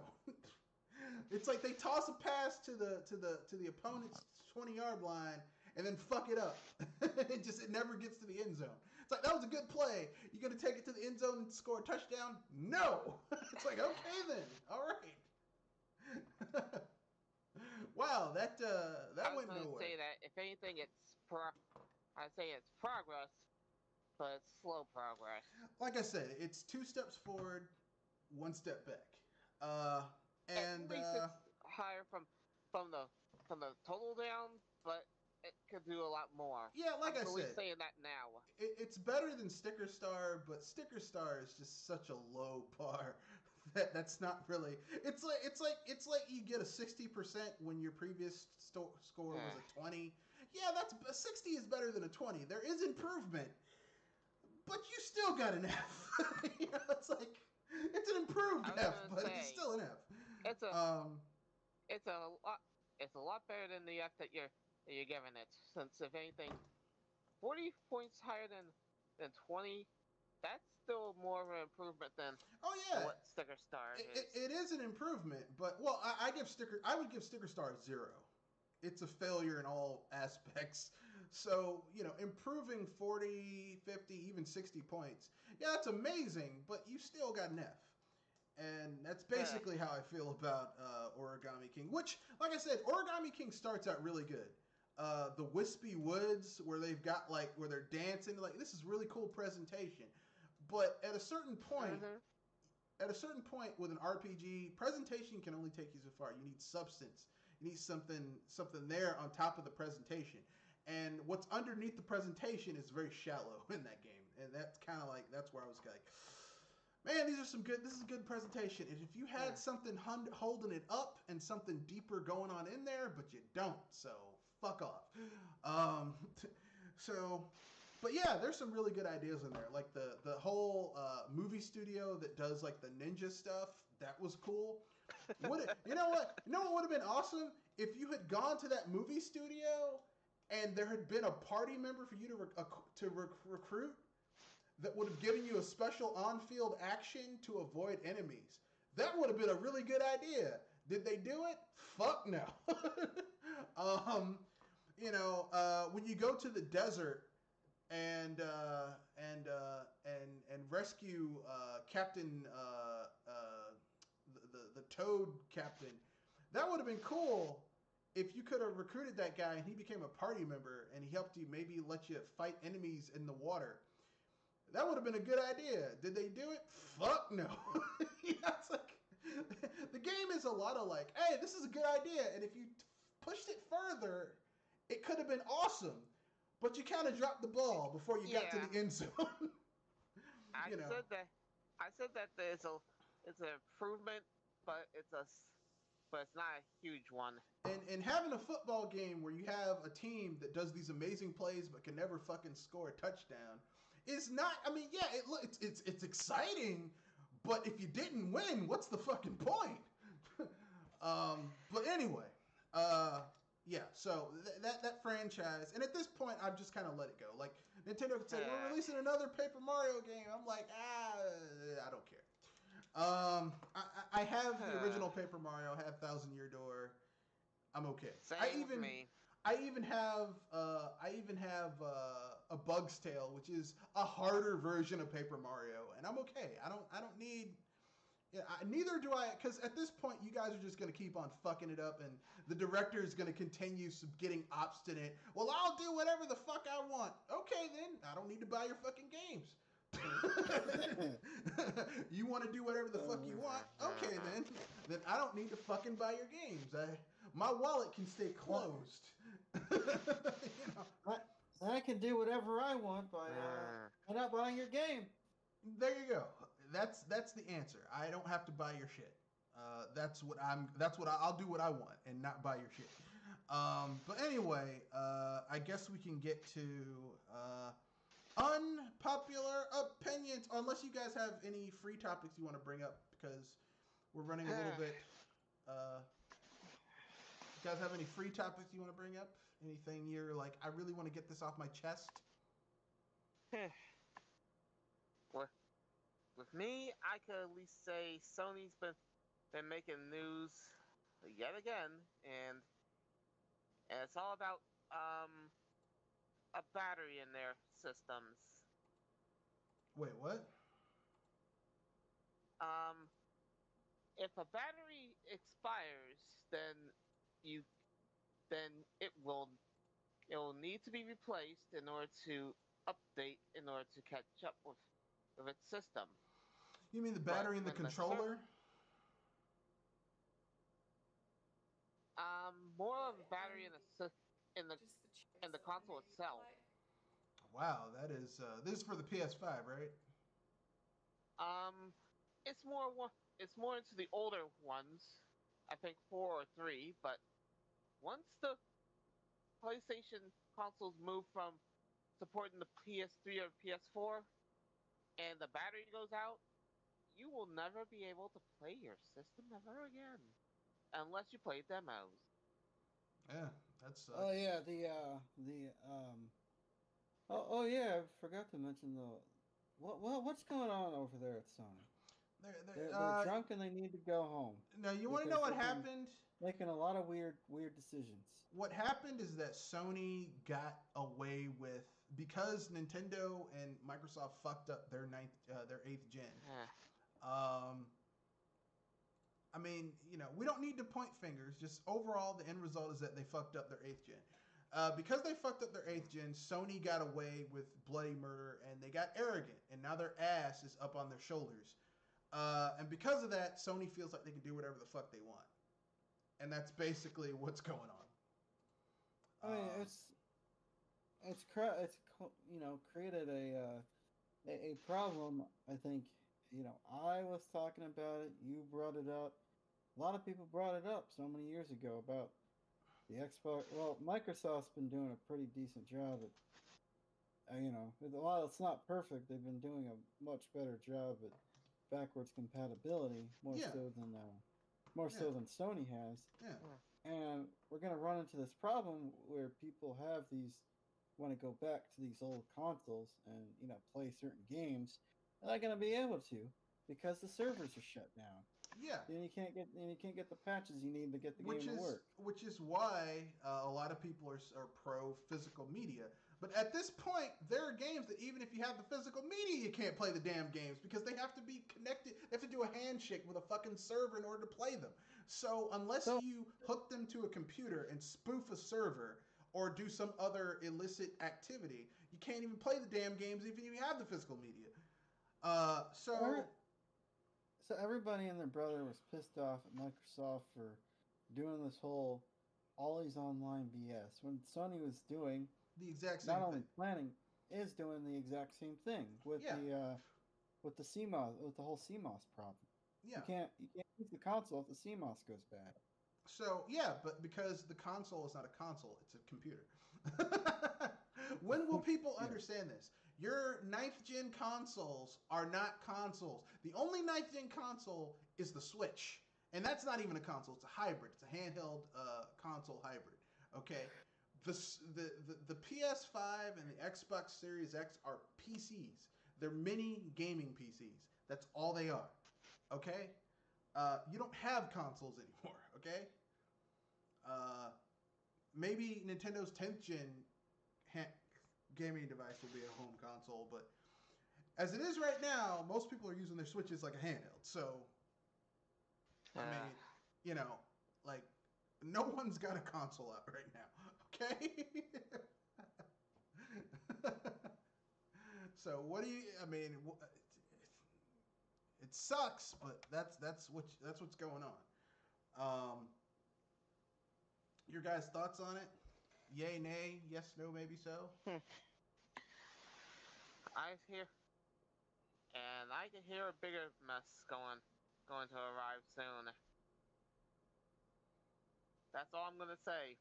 S1: It's like they toss a pass to the opponent's 20-yard line and then fuck it up. It never gets to the end zone. It's like, that was a good play. You gonna take it to the end zone and score a touchdown? No. It's like, okay then. All right. Wow, that went nowhere.
S2: I would say that if anything, I'd say it's progress, but it's slow progress.
S1: Like I said, it's 2 steps forward, 1 step back. And
S2: at least it's higher from the total down, but it could do a lot more.
S1: Yeah, like I said,
S2: saying that now.
S1: It's better than Sticker Star, but Sticker Star is just such a low bar that's not really. It's like you get a 60% when your previous score was a 20. Yeah, that's 60 is better than a 20. There is improvement, but you still got an F. It's like it's an improved F, but it's still an F.
S2: It's a lot better than the F that you're giving it. Since if anything, 40 points higher than 20, that's still more of an improvement than what Sticker Star is.
S1: It is an improvement, but I would give Sticker Star 0. It's a failure in all aspects. So, improving 40, 50, even 60 points, yeah, that's amazing, but you still got an F. And that's basically how I feel about Origami King, which, like I said, Origami King starts out really good. The Wispy Woods, where they've got, where they're dancing, this is really cool presentation. But at a certain point, with an RPG, presentation can only take you so far. You need substance. You need something there on top of the presentation. And what's underneath the presentation is very shallow in that game. And that's kind of that's where I was like, man, this is a good presentation. And if you had something holding it up and something deeper going on in there, but you don't, so fuck off. But yeah, there's some really good ideas in there. Like the whole movie studio that does the ninja stuff, that was cool. You know what? You know what would have been awesome if you had gone to that movie studio and there had been a party member for you to recruit that would have given you a special on-field action to avoid enemies. That would have been a really good idea. Did they do it? Fuck no. When you go to the desert and rescue Captain the Toad Captain, that would have been cool if you could have recruited that guy and he became a party member and he helped you, maybe let you fight enemies in the water. That would have been a good idea. Did they do it? Fuck no. It's like the game is a lot of like, hey, this is a good idea, and if you pushed it further, it could have been awesome. But you kind of dropped the ball before you got to the end zone.
S2: I said that it's an improvement, but it's not a huge one.
S1: And having a football game where you have a team that does these amazing plays but can never fucking score a touchdown is not. I mean, yeah, it's exciting, but if you didn't win, what's the fucking point? But anyway, yeah. So that franchise, and at this point, I've just kind of let it go. Like Nintendo could say, we're releasing another Paper Mario game. I'm like, I don't care. I have the original Paper Mario. I have Thousand Year Door. I'm okay.
S2: Same with me.
S1: I even have a Bug's Tale, which is a harder version of Paper Mario, and I'm okay. I don't need. Yeah, neither do I, because at this point, you guys are just going to keep on fucking it up, and the director is going to continue getting obstinate. Well, I'll do whatever the fuck I want. Okay, then. I don't need to buy your fucking games. You want to do whatever the fuck you want? Okay, then. Then I don't need to fucking buy your games. My wallet can stay closed.
S4: I can do whatever I want by not buying your game.
S1: There you go. That's the answer. I don't have to buy your shit. I'll do what I want and not buy your shit. But anyway, I guess we can get to unpopular opinions, unless you guys have any free topics you want to bring up, because we're running a little bit. You guys have any free topics you want to bring up? Anything you're like, I really want to get this off my chest?
S2: With me, I could at least say Sony's been making news yet again, and it's all about a battery in their systems.
S1: Wait, what?
S2: If a battery expires, then it will need to be replaced in order to update, in order to catch up with its system.
S1: You mean the battery in the controller?
S2: More of a battery in the console itself.
S1: Wow, that is this is for the PS5, right?
S2: It's more into the older ones. I think 4 or 3, but once the PlayStation consoles move from supporting the PS3 or PS4 and the battery goes out, you will never be able to play your system ever again, unless you play demos.
S1: Yeah, that sucks.
S4: Oh yeah, Oh yeah, I forgot to mention what's going on over there at Sony? They're drunk and they need to go home.
S1: Now you want to know what happened?
S4: Making a lot of weird decisions. What
S1: happened is that Sony got away with, because Nintendo and Microsoft fucked up their 8th gen. I mean, we don't need to point fingers. Just overall, the end result is that they fucked up their 8th gen. Because they fucked up their 8th gen, Sony got away with bloody murder, and they got arrogant, and now their ass is up on their shoulders. And because of that, Sony feels like they can do whatever the fuck they want. And that's basically what's going on.
S4: I mean, it's created a problem. I think I was talking about it. You brought it up. A lot of people brought it up so many years ago about the Xbox. Well, Microsoft's been doing a pretty decent job at, while it's not perfect, they've been doing a much better job at backwards compatibility, more so than more
S1: Yeah.
S4: so than Sony has.
S1: Yeah.
S4: And we're going to run into this problem where people have these, want to go back to these old consoles and, play certain games. They're not going to be able to because the servers are shut down.
S1: Yeah.
S4: And you can't get the patches you need to get the game to work.
S1: Which is why a lot of people are pro physical media. But at this point, there are games that even if you have the physical media, you can't play the damn games because they have to be connected. They have to do a handshake with a fucking server in order to play them. So unless you hook them to a computer and spoof a server or do some other illicit activity, you can't even play the damn games even if you have the physical media.
S4: So everybody and their brother was pissed off at Microsoft for doing this whole always online BS when Sony was doing
S1: the exact same
S4: not only
S1: thing.
S4: planning is doing the exact same thing with the CMOS, with the whole CMOS problem.
S1: Yeah.
S4: You can't use the console if the CMOS goes bad.
S1: So yeah, but because the console is not a console, it's a computer. When will people understand this? Your 9th gen consoles are not consoles. The only 9th gen console is the Switch. And that's not even a console, it's a hybrid. It's a handheld console hybrid. Okay? The PS5 and the Xbox Series X are PCs. They're mini gaming PCs. That's all they are. Okay? You don't have consoles anymore, okay? Maybe Nintendo's 10th gen gaming device will be a home console, but as it is right now, most people are using their Switches like a handheld. So, I mean, like, no one's got a console out right now, okay? So, what do you? I mean, it sucks, but that's what's going on. Your guys' thoughts on it? Yay, nay, yes, no, maybe so.
S2: I hear, and I can hear a bigger mess going to arrive soon. That's all I'm gonna say.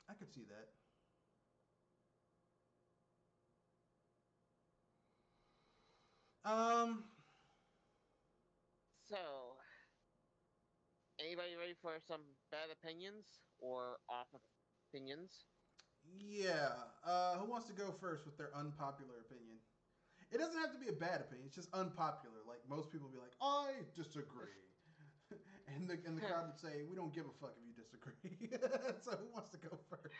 S1: I could see that.
S2: So, anybody ready for some bad opinions or off opinions?
S1: Yeah. Who wants to go first with their unpopular opinion? It doesn't have to be a bad opinion. It's just unpopular. Like most people be like, I disagree, and the crowd would say, we don't give a fuck if you disagree. So who wants to go first?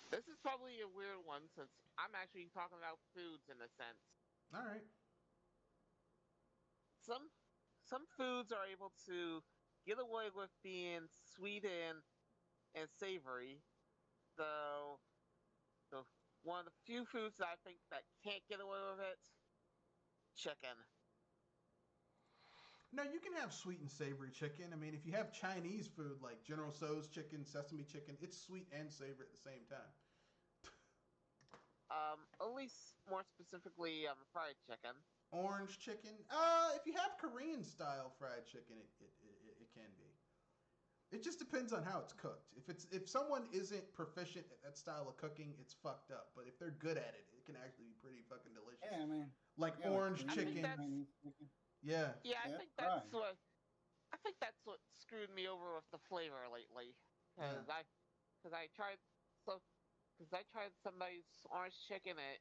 S2: This is probably a weird one since I'm actually talking about foods in a sense.
S1: All right.
S2: Some foods are able to get away with being sweet and savory, though one of the few foods that I think that can't get away with it, chicken.
S1: No, you can have sweet and savory chicken. I mean, if you have Chinese food like General Tso's chicken, sesame chicken, it's sweet and savory at the same time.
S2: At least more specifically, fried chicken.
S1: Orange chicken. If you have Korean style fried chicken, it can be. It just depends on how it's cooked. If someone isn't proficient at that style of cooking, it's fucked up. But if they're good at it, it can actually be pretty fucking delicious.
S4: Yeah, I mean,
S1: like orange chicken. Yeah.
S2: Yeah, I think that's what screwed me over with the flavor lately. Because I tried somebody's orange chicken and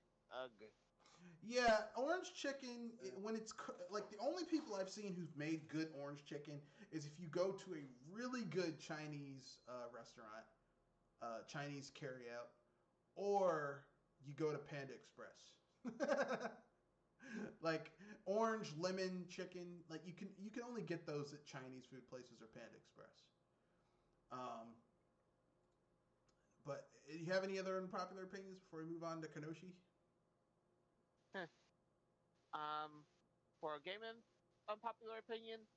S1: Yeah, orange chicken, when it's like the only people I've seen who've made good orange chicken is if you go to a really good Chinese restaurant, Chinese carryout, or you go to Panda Express. Like orange lemon chicken, like you can only get those at Chinese food places or Panda Express. But do you have any other unpopular opinions before we move on to Kanoshi?
S2: For a gaming unpopular opinion,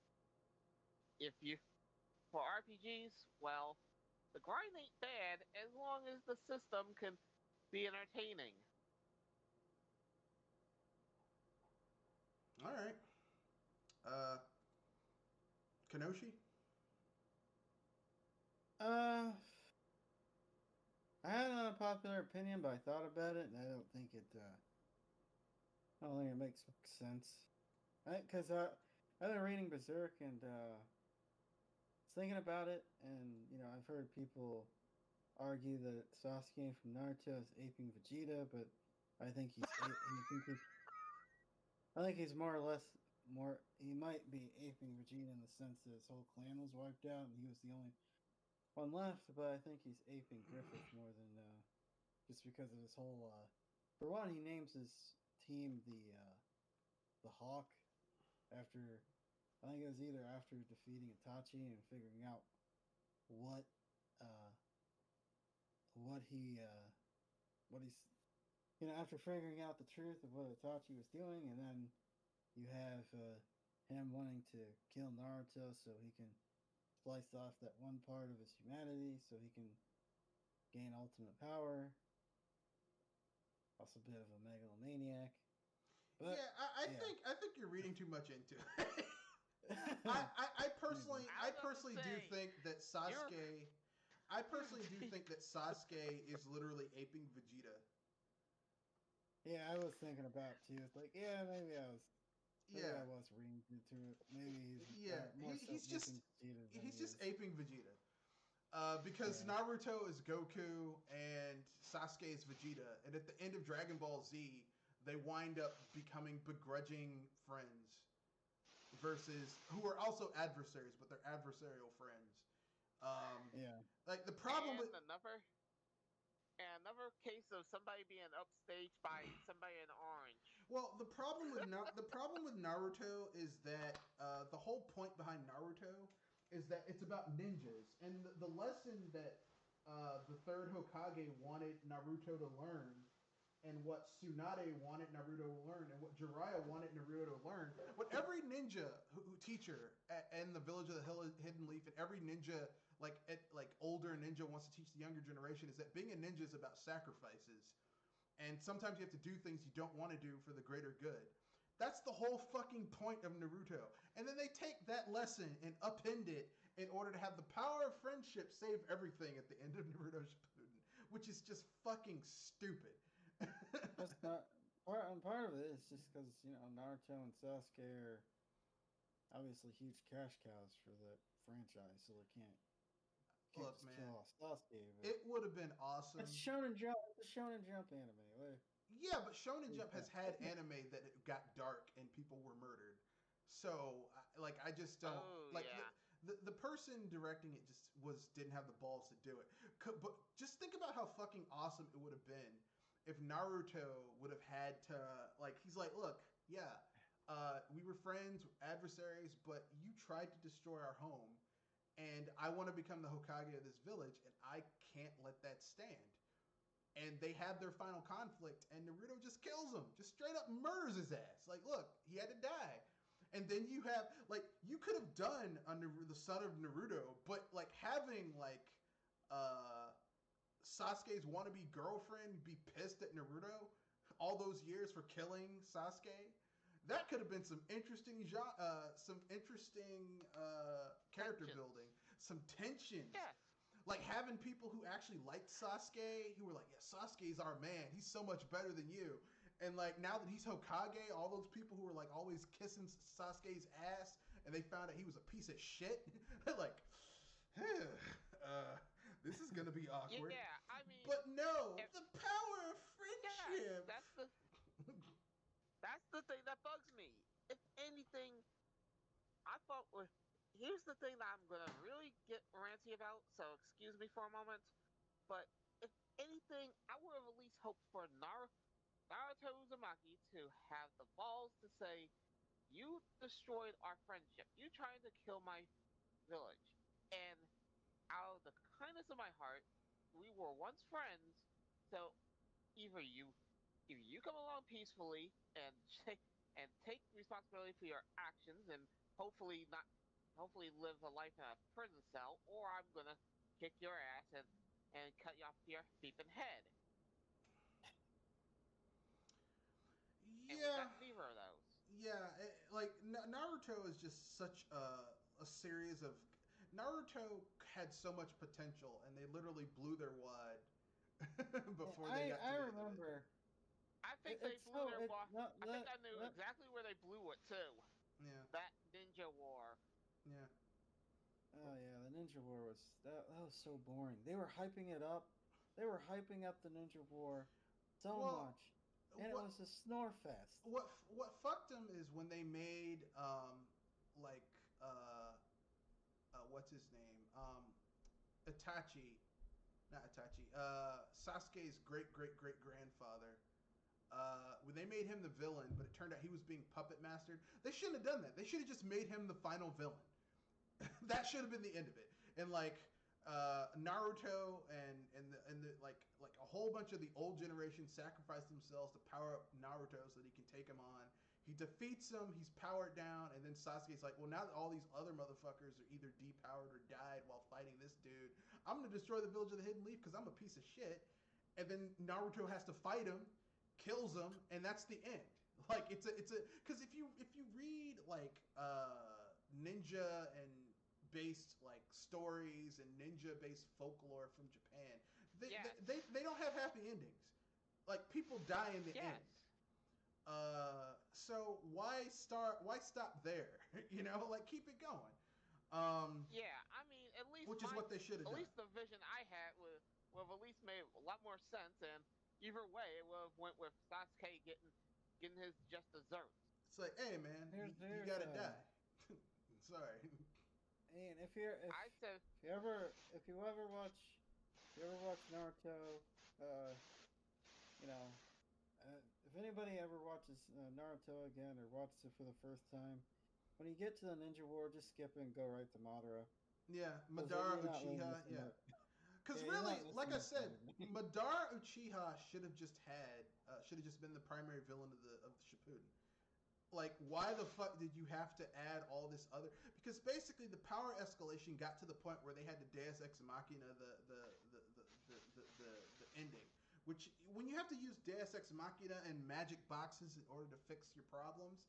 S2: for RPGs, well, the grind ain't bad as long as the system can be entertaining.
S1: All right. Kanoshi?
S4: I had an unpopular opinion, but I thought about it, and I don't think it. I don't think it makes sense. Because I've been reading Berserk and was thinking about it, and I've heard people argue that Sasuke from Naruto is aping Vegeta, but I think I think he's more or less more. He might be aping Vegeta in the sense that his whole clan was wiped out, and he was the only one left. But I think he's aping Griffith more than just because of his whole. For one, he names his team the Hawk after. I think it was either after defeating Itachi and figuring out what he's after figuring out the truth of what Itachi was doing, and then you have him wanting to kill Naruto so he can slice off that one part of his humanity so he can gain ultimate power. Also a bit of a megalomaniac. But,
S1: I think you're reading too much into it. I personally do think that Sasuke. I personally do think that Sasuke is literally aping Vegeta.
S4: Yeah, I was thinking about too. It's like, maybe I was reading into it. Maybe he's
S1: just aping Vegeta. Because Naruto is Goku and Sasuke is Vegeta, and at the end of Dragon Ball Z, they wind up becoming begrudging friends, versus who are also adversaries, but they're adversarial friends. Like the problem with
S2: another case of somebody being upstaged by somebody in orange.
S1: Well, the problem with Naruto is that the whole point behind Naruto is that it's about ninjas, and the lesson that the third Hokage wanted Naruto to learn, and what Tsunade wanted Naruto to learn, and what Jiraiya wanted Naruto to learn, what every ninja teacher in the Village of the Hidden Leaf, and every ninja older ninja wants to teach the younger generation, is that being a ninja is about sacrifices, and sometimes you have to do things you don't want to do for the greater good. That's the whole fucking point of Naruto. And then they take that lesson and upend it in order to have the power of friendship save everything at the end of Naruto Shippuden, which is just fucking stupid.
S4: That's not part of it is just because Naruto and Sasuke are obviously huge cash cows for the franchise, so they can't
S1: Look,
S4: just
S1: man,
S4: kill off Sasuke.
S1: it would have been awesome.
S4: It's Shonen Jump. It's a Shonen Jump anime.
S1: Yeah, but Shonen Jump has had anime that got dark and people were murdered. So, I just don't the person directing it didn't have the balls to do it. But just think about how fucking awesome it would have been if Naruto would have had to he's like, look, we were friends, adversaries, but you tried to destroy our home, and I want to become the Hokage of this village, and I can't let that stand. And they have their final conflict, and Naruto just kills him, just straight up murders his ass. Like, look, he had to die. And then you have, you could have done under the son of Naruto, but having Sasuke's wannabe girlfriend be pissed at Naruto all those years for killing Sasuke, that could have been some interesting character building, some tension.
S2: Yeah.
S1: Like having people who actually liked Sasuke, who were like, yeah, Sasuke's our man. He's so much better than you. And now that he's Hokage, all those people who were always kissing Sasuke's ass, and they found out he was a piece of shit, they're like, this is gonna be awkward.
S2: Yeah, I mean,
S1: but no, the power of friendship.
S2: Yeah, that's the thing that bugs me. If anything, I thought here's the thing that I'm gonna really get ranty about, so excuse me for a moment. But if anything, I would have at least hoped for Naruto Uzumaki to have the balls to say, "You destroyed our friendship. You tried to kill my village, and out of the kindness of my heart, we were once friends. So either you come along peacefully and take responsibility for your actions, and hopefully live a life in a prison cell, or I'm gonna kick your ass and cut you off your beeping head." And we got neither of those.
S1: Yeah, Naruto is just such a series of. Naruto had so much potential, and they literally blew their wad before they got to
S4: I
S1: the end of it.
S4: remember.
S2: I think they blew their boss. I think I knew
S4: let-
S2: exactly where they blew it too.
S1: Yeah,
S2: That Ninja War.
S1: yeah.
S4: Oh yeah, the Ninja War that was so boring. They were hyping it up. They were hyping up the Ninja War so
S1: Well,
S4: much, and it was a snore fest.
S1: What fucked them is when they made like what's his name Itachi, not Itachi, Sasuke's great grandfather. When they made him the villain, but it turned out he was being puppet mastered. They shouldn't have done that. They should have just made him the final villain. That should have been the end of it. And like Naruto and the like a whole bunch of the old generation sacrifice themselves to power up Naruto so that he can take him on. He defeats him, he's powered down, and then Sasuke's like, well, now that all these other motherfuckers are either depowered or died while fighting this dude, I'm gonna destroy the village of the Hidden Leaf because I'm a piece of shit. And then Naruto has to fight him, kills him, and that's the end. Like it's a because if you read like ninja and based like stories and ninja based folklore from Japan, they don't have happy endings. Like people die in the end. So why stop there? You know, like keep it going.
S2: Yeah, I mean, at least
S1: which is what they should have done.
S2: At least the vision I had would have at least made a lot more sense, and either way, it would have went with Sasuke getting his just desserts.
S1: It's like, hey man, you gotta die. Sorry.
S4: And if you ever watch Naruto, you know, if anybody ever watches Naruto again or watches it for the first time, when you get to the Ninja War, just skip it and go right to Madara.
S1: Yeah, Madara Uchiha. Yeah. Because really, like I said, Madara Uchiha should have just been the primary villain of Shippuden. Like, why the fuck did you have to add all this other? Because basically, the power escalation got to the point where they had to Deus Ex Machina the ending. Which, when you have to use Deus Ex Machina and magic boxes in order to fix your problems,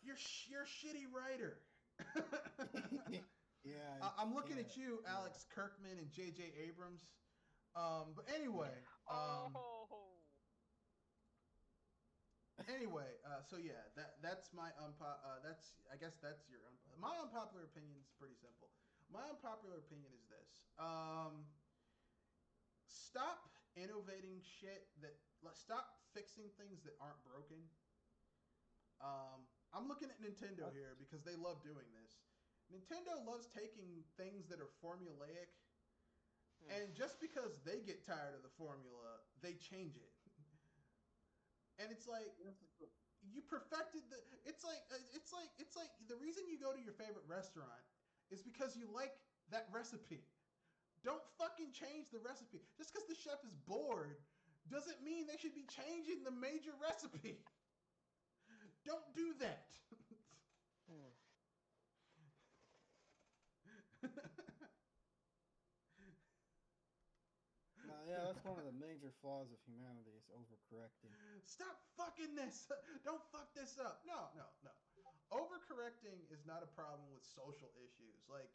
S1: you're a shitty writer.
S4: Yeah,
S1: I'm looking at you, Alex Kirkman and J.J. Abrams. But anyway. Anyway, so yeah, that's my I guess that's your my unpopular opinion is pretty simple. My unpopular opinion is this: stop innovating shit stop fixing things that aren't broken. I'm looking at Nintendo here because they love doing this. Nintendo loves taking things that are formulaic, and just because they get tired of the formula, they change it. And it's like you perfected the. It's like the reason you go to your favorite restaurant is because you like that recipe. Don't fucking change the recipe. Just because the chef is bored doesn't mean they should be changing the major recipe. Don't do that.
S4: Yeah, that's one of the major flaws of humanity is overcorrecting.
S1: Stop fucking this. Don't fuck this up. No. Overcorrecting is not a problem with social issues. Like,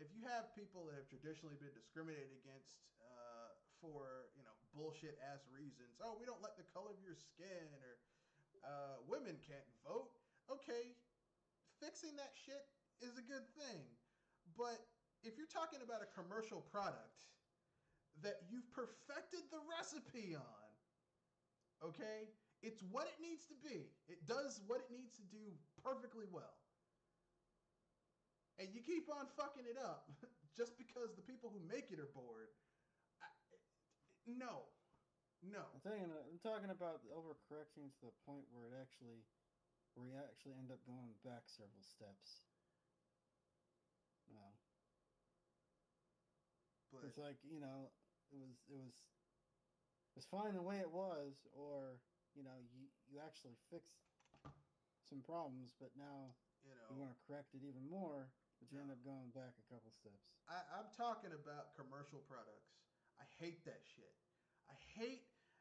S1: if you have people that have traditionally been discriminated against for, bullshit ass reasons. Oh, we don't like the color of your skin, or women can't vote. Okay, fixing that shit is a good thing. But if you're talking about a commercial product that you've perfected the recipe on, okay? It's what it needs to be. It does what it needs to do perfectly well. And you keep on fucking it up just because the people who make it are bored. No.
S4: I'm talking about overcorrecting to the point where you actually end up going back several steps. No. But it's like, it was fine the way it was, or you actually fixed some problems, but now you want to correct it even more, but you end up going back a couple steps.
S1: I'm talking about commercial products. I hate that shit.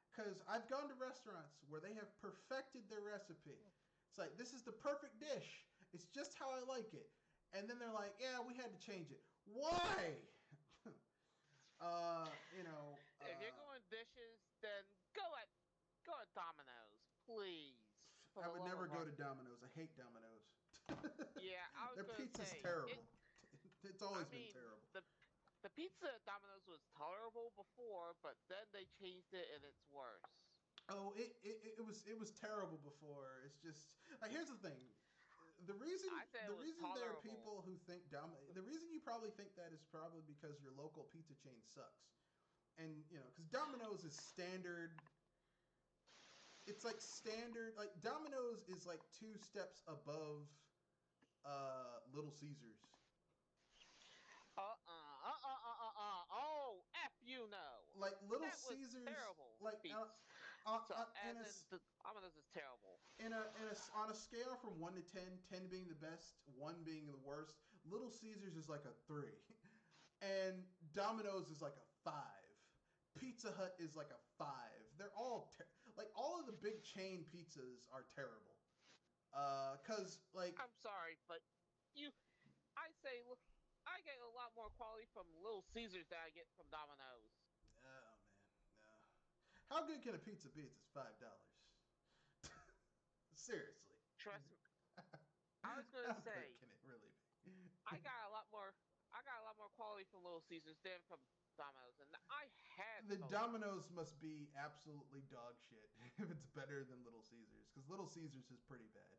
S1: Because I've gone to restaurants where they have perfected their recipe. It's like, this is the perfect dish. It's just how I like it. And then they're like, yeah, we had to change it. Why?
S2: If you're going dishes, then go at Domino's, please. For
S1: I
S2: the
S1: would
S2: love
S1: never
S2: of
S1: go
S2: our-
S1: to Domino's. I hate Domino's.
S2: Yeah, I was
S1: Their
S2: gonna
S1: pizza's
S2: say
S1: terrible. It's always
S2: I
S1: been
S2: mean,
S1: terrible.
S2: the pizza at Domino's was tolerable before, but then they changed it and it's worse.
S1: Oh, it was terrible before. It's just like, here's the thing. The reason
S2: I said
S1: the
S2: it was
S1: reason there are
S2: tolerable.
S1: people who think the reason you probably think that is probably because your local pizza chain sucks. And because Domino's is standard. It's like standard. Like Domino's is like 2 steps above Little Caesars.
S2: Oh, F you know.
S1: Like Little
S2: That was
S1: Caesars,
S2: terrible.
S1: like
S2: Pizza. So,
S1: in
S2: as
S1: a
S2: in, the Domino's is terrible.
S1: on a scale from 1 to 10, 10 being the best, 1 being the worst, Little Caesars is like a 3, and Domino's is like a 5. Pizza Hut is like a 5. They're all like all of the big chain pizzas are terrible. Cause like
S2: I'm sorry, but I say, look, I get a lot more quality from Little Caesars than I get from Domino's.
S1: oh man, no. How good can a pizza be? It's $5. Seriously.
S2: Trust me. I was
S1: How
S2: gonna
S1: good
S2: say,
S1: can it really be?
S2: I got a lot more quality from Little Caesars than from Domino's, and I had
S1: The
S2: both.
S1: Domino's must be absolutely dog shit if it's better than Little Caesars, because Little Caesars is pretty bad.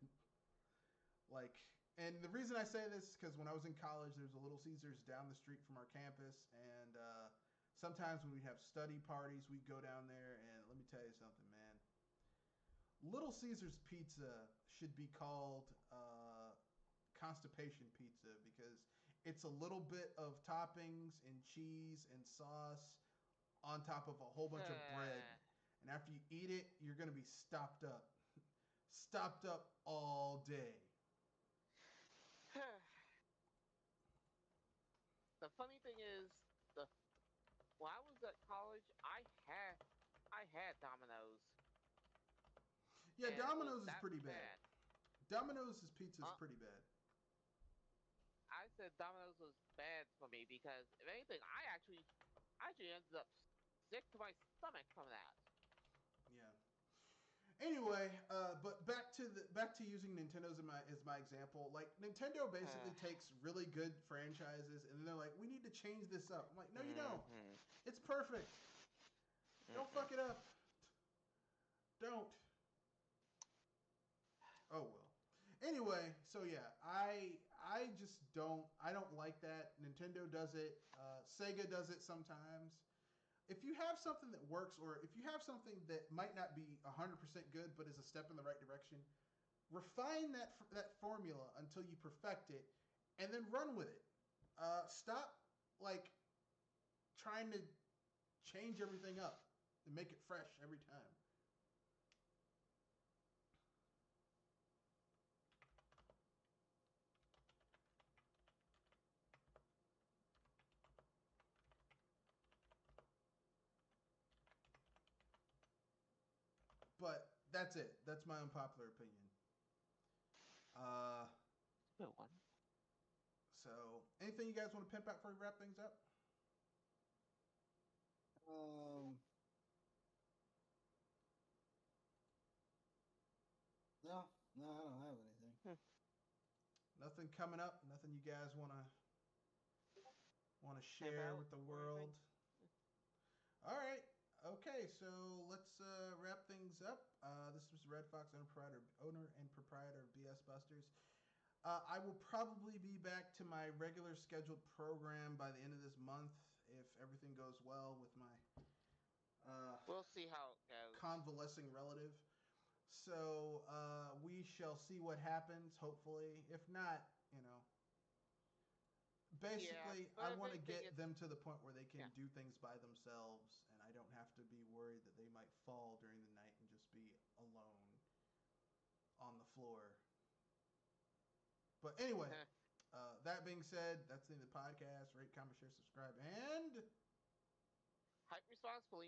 S1: Like, and the reason I say this is because when I was in college, there was a Little Caesars down the street from our campus, and sometimes when we have study parties, we'd go down there, and let me tell you something, man. Little Caesars pizza should be called constipation pizza because it's a little bit of toppings and cheese and sauce on top of a whole bunch of bread. And after you eat it, you're going to be stopped up. Stopped up all day.
S2: The funny thing is, when I was at college, I had Domino's.
S1: Yeah,
S2: and
S1: Domino's
S2: it was
S1: is
S2: that
S1: pretty bad. Domino's pizza is pretty bad.
S2: I said Domino's was bad for me because if anything, I actually ended up sick to my stomach from that.
S1: Yeah. Anyway, but back to using Nintendo's as my example. Like Nintendo basically takes really good franchises and then they're like, we need to change this up. I'm like, no, you don't. It's perfect. Don't fuck it up. Don't. Oh well. Anyway, so yeah, I don't like that. Nintendo does it. Sega does it sometimes. If you have something that works, or if you have something that might not be 100% good, but is a step in the right direction, refine that formula until you perfect it, and then run with it. Stop like trying to change everything up and make it fresh every time. But that's it. That's my unpopular opinion.
S2: Good one.
S1: So, anything you guys want to pimp out before we wrap things up?
S4: No, I don't have anything.
S1: Nothing coming up. Nothing you guys want to share with the world. All right. Okay, so let's wrap things up. This was Red Fox, owner and proprietor of BS Busters. I will probably be back to my regular scheduled program by the end of this month if everything goes well with my
S2: we'll see how it goes.
S1: Convalescing relative. So we shall see what happens, hopefully. If not, basically, I want to get them to the point where they can do things by themselves, and I don't have to be worried that they might fall during the night and just be alone on the floor. But anyway, that being said, that's the end of the podcast. Rate, comment, share, subscribe, and
S2: hype responsibly.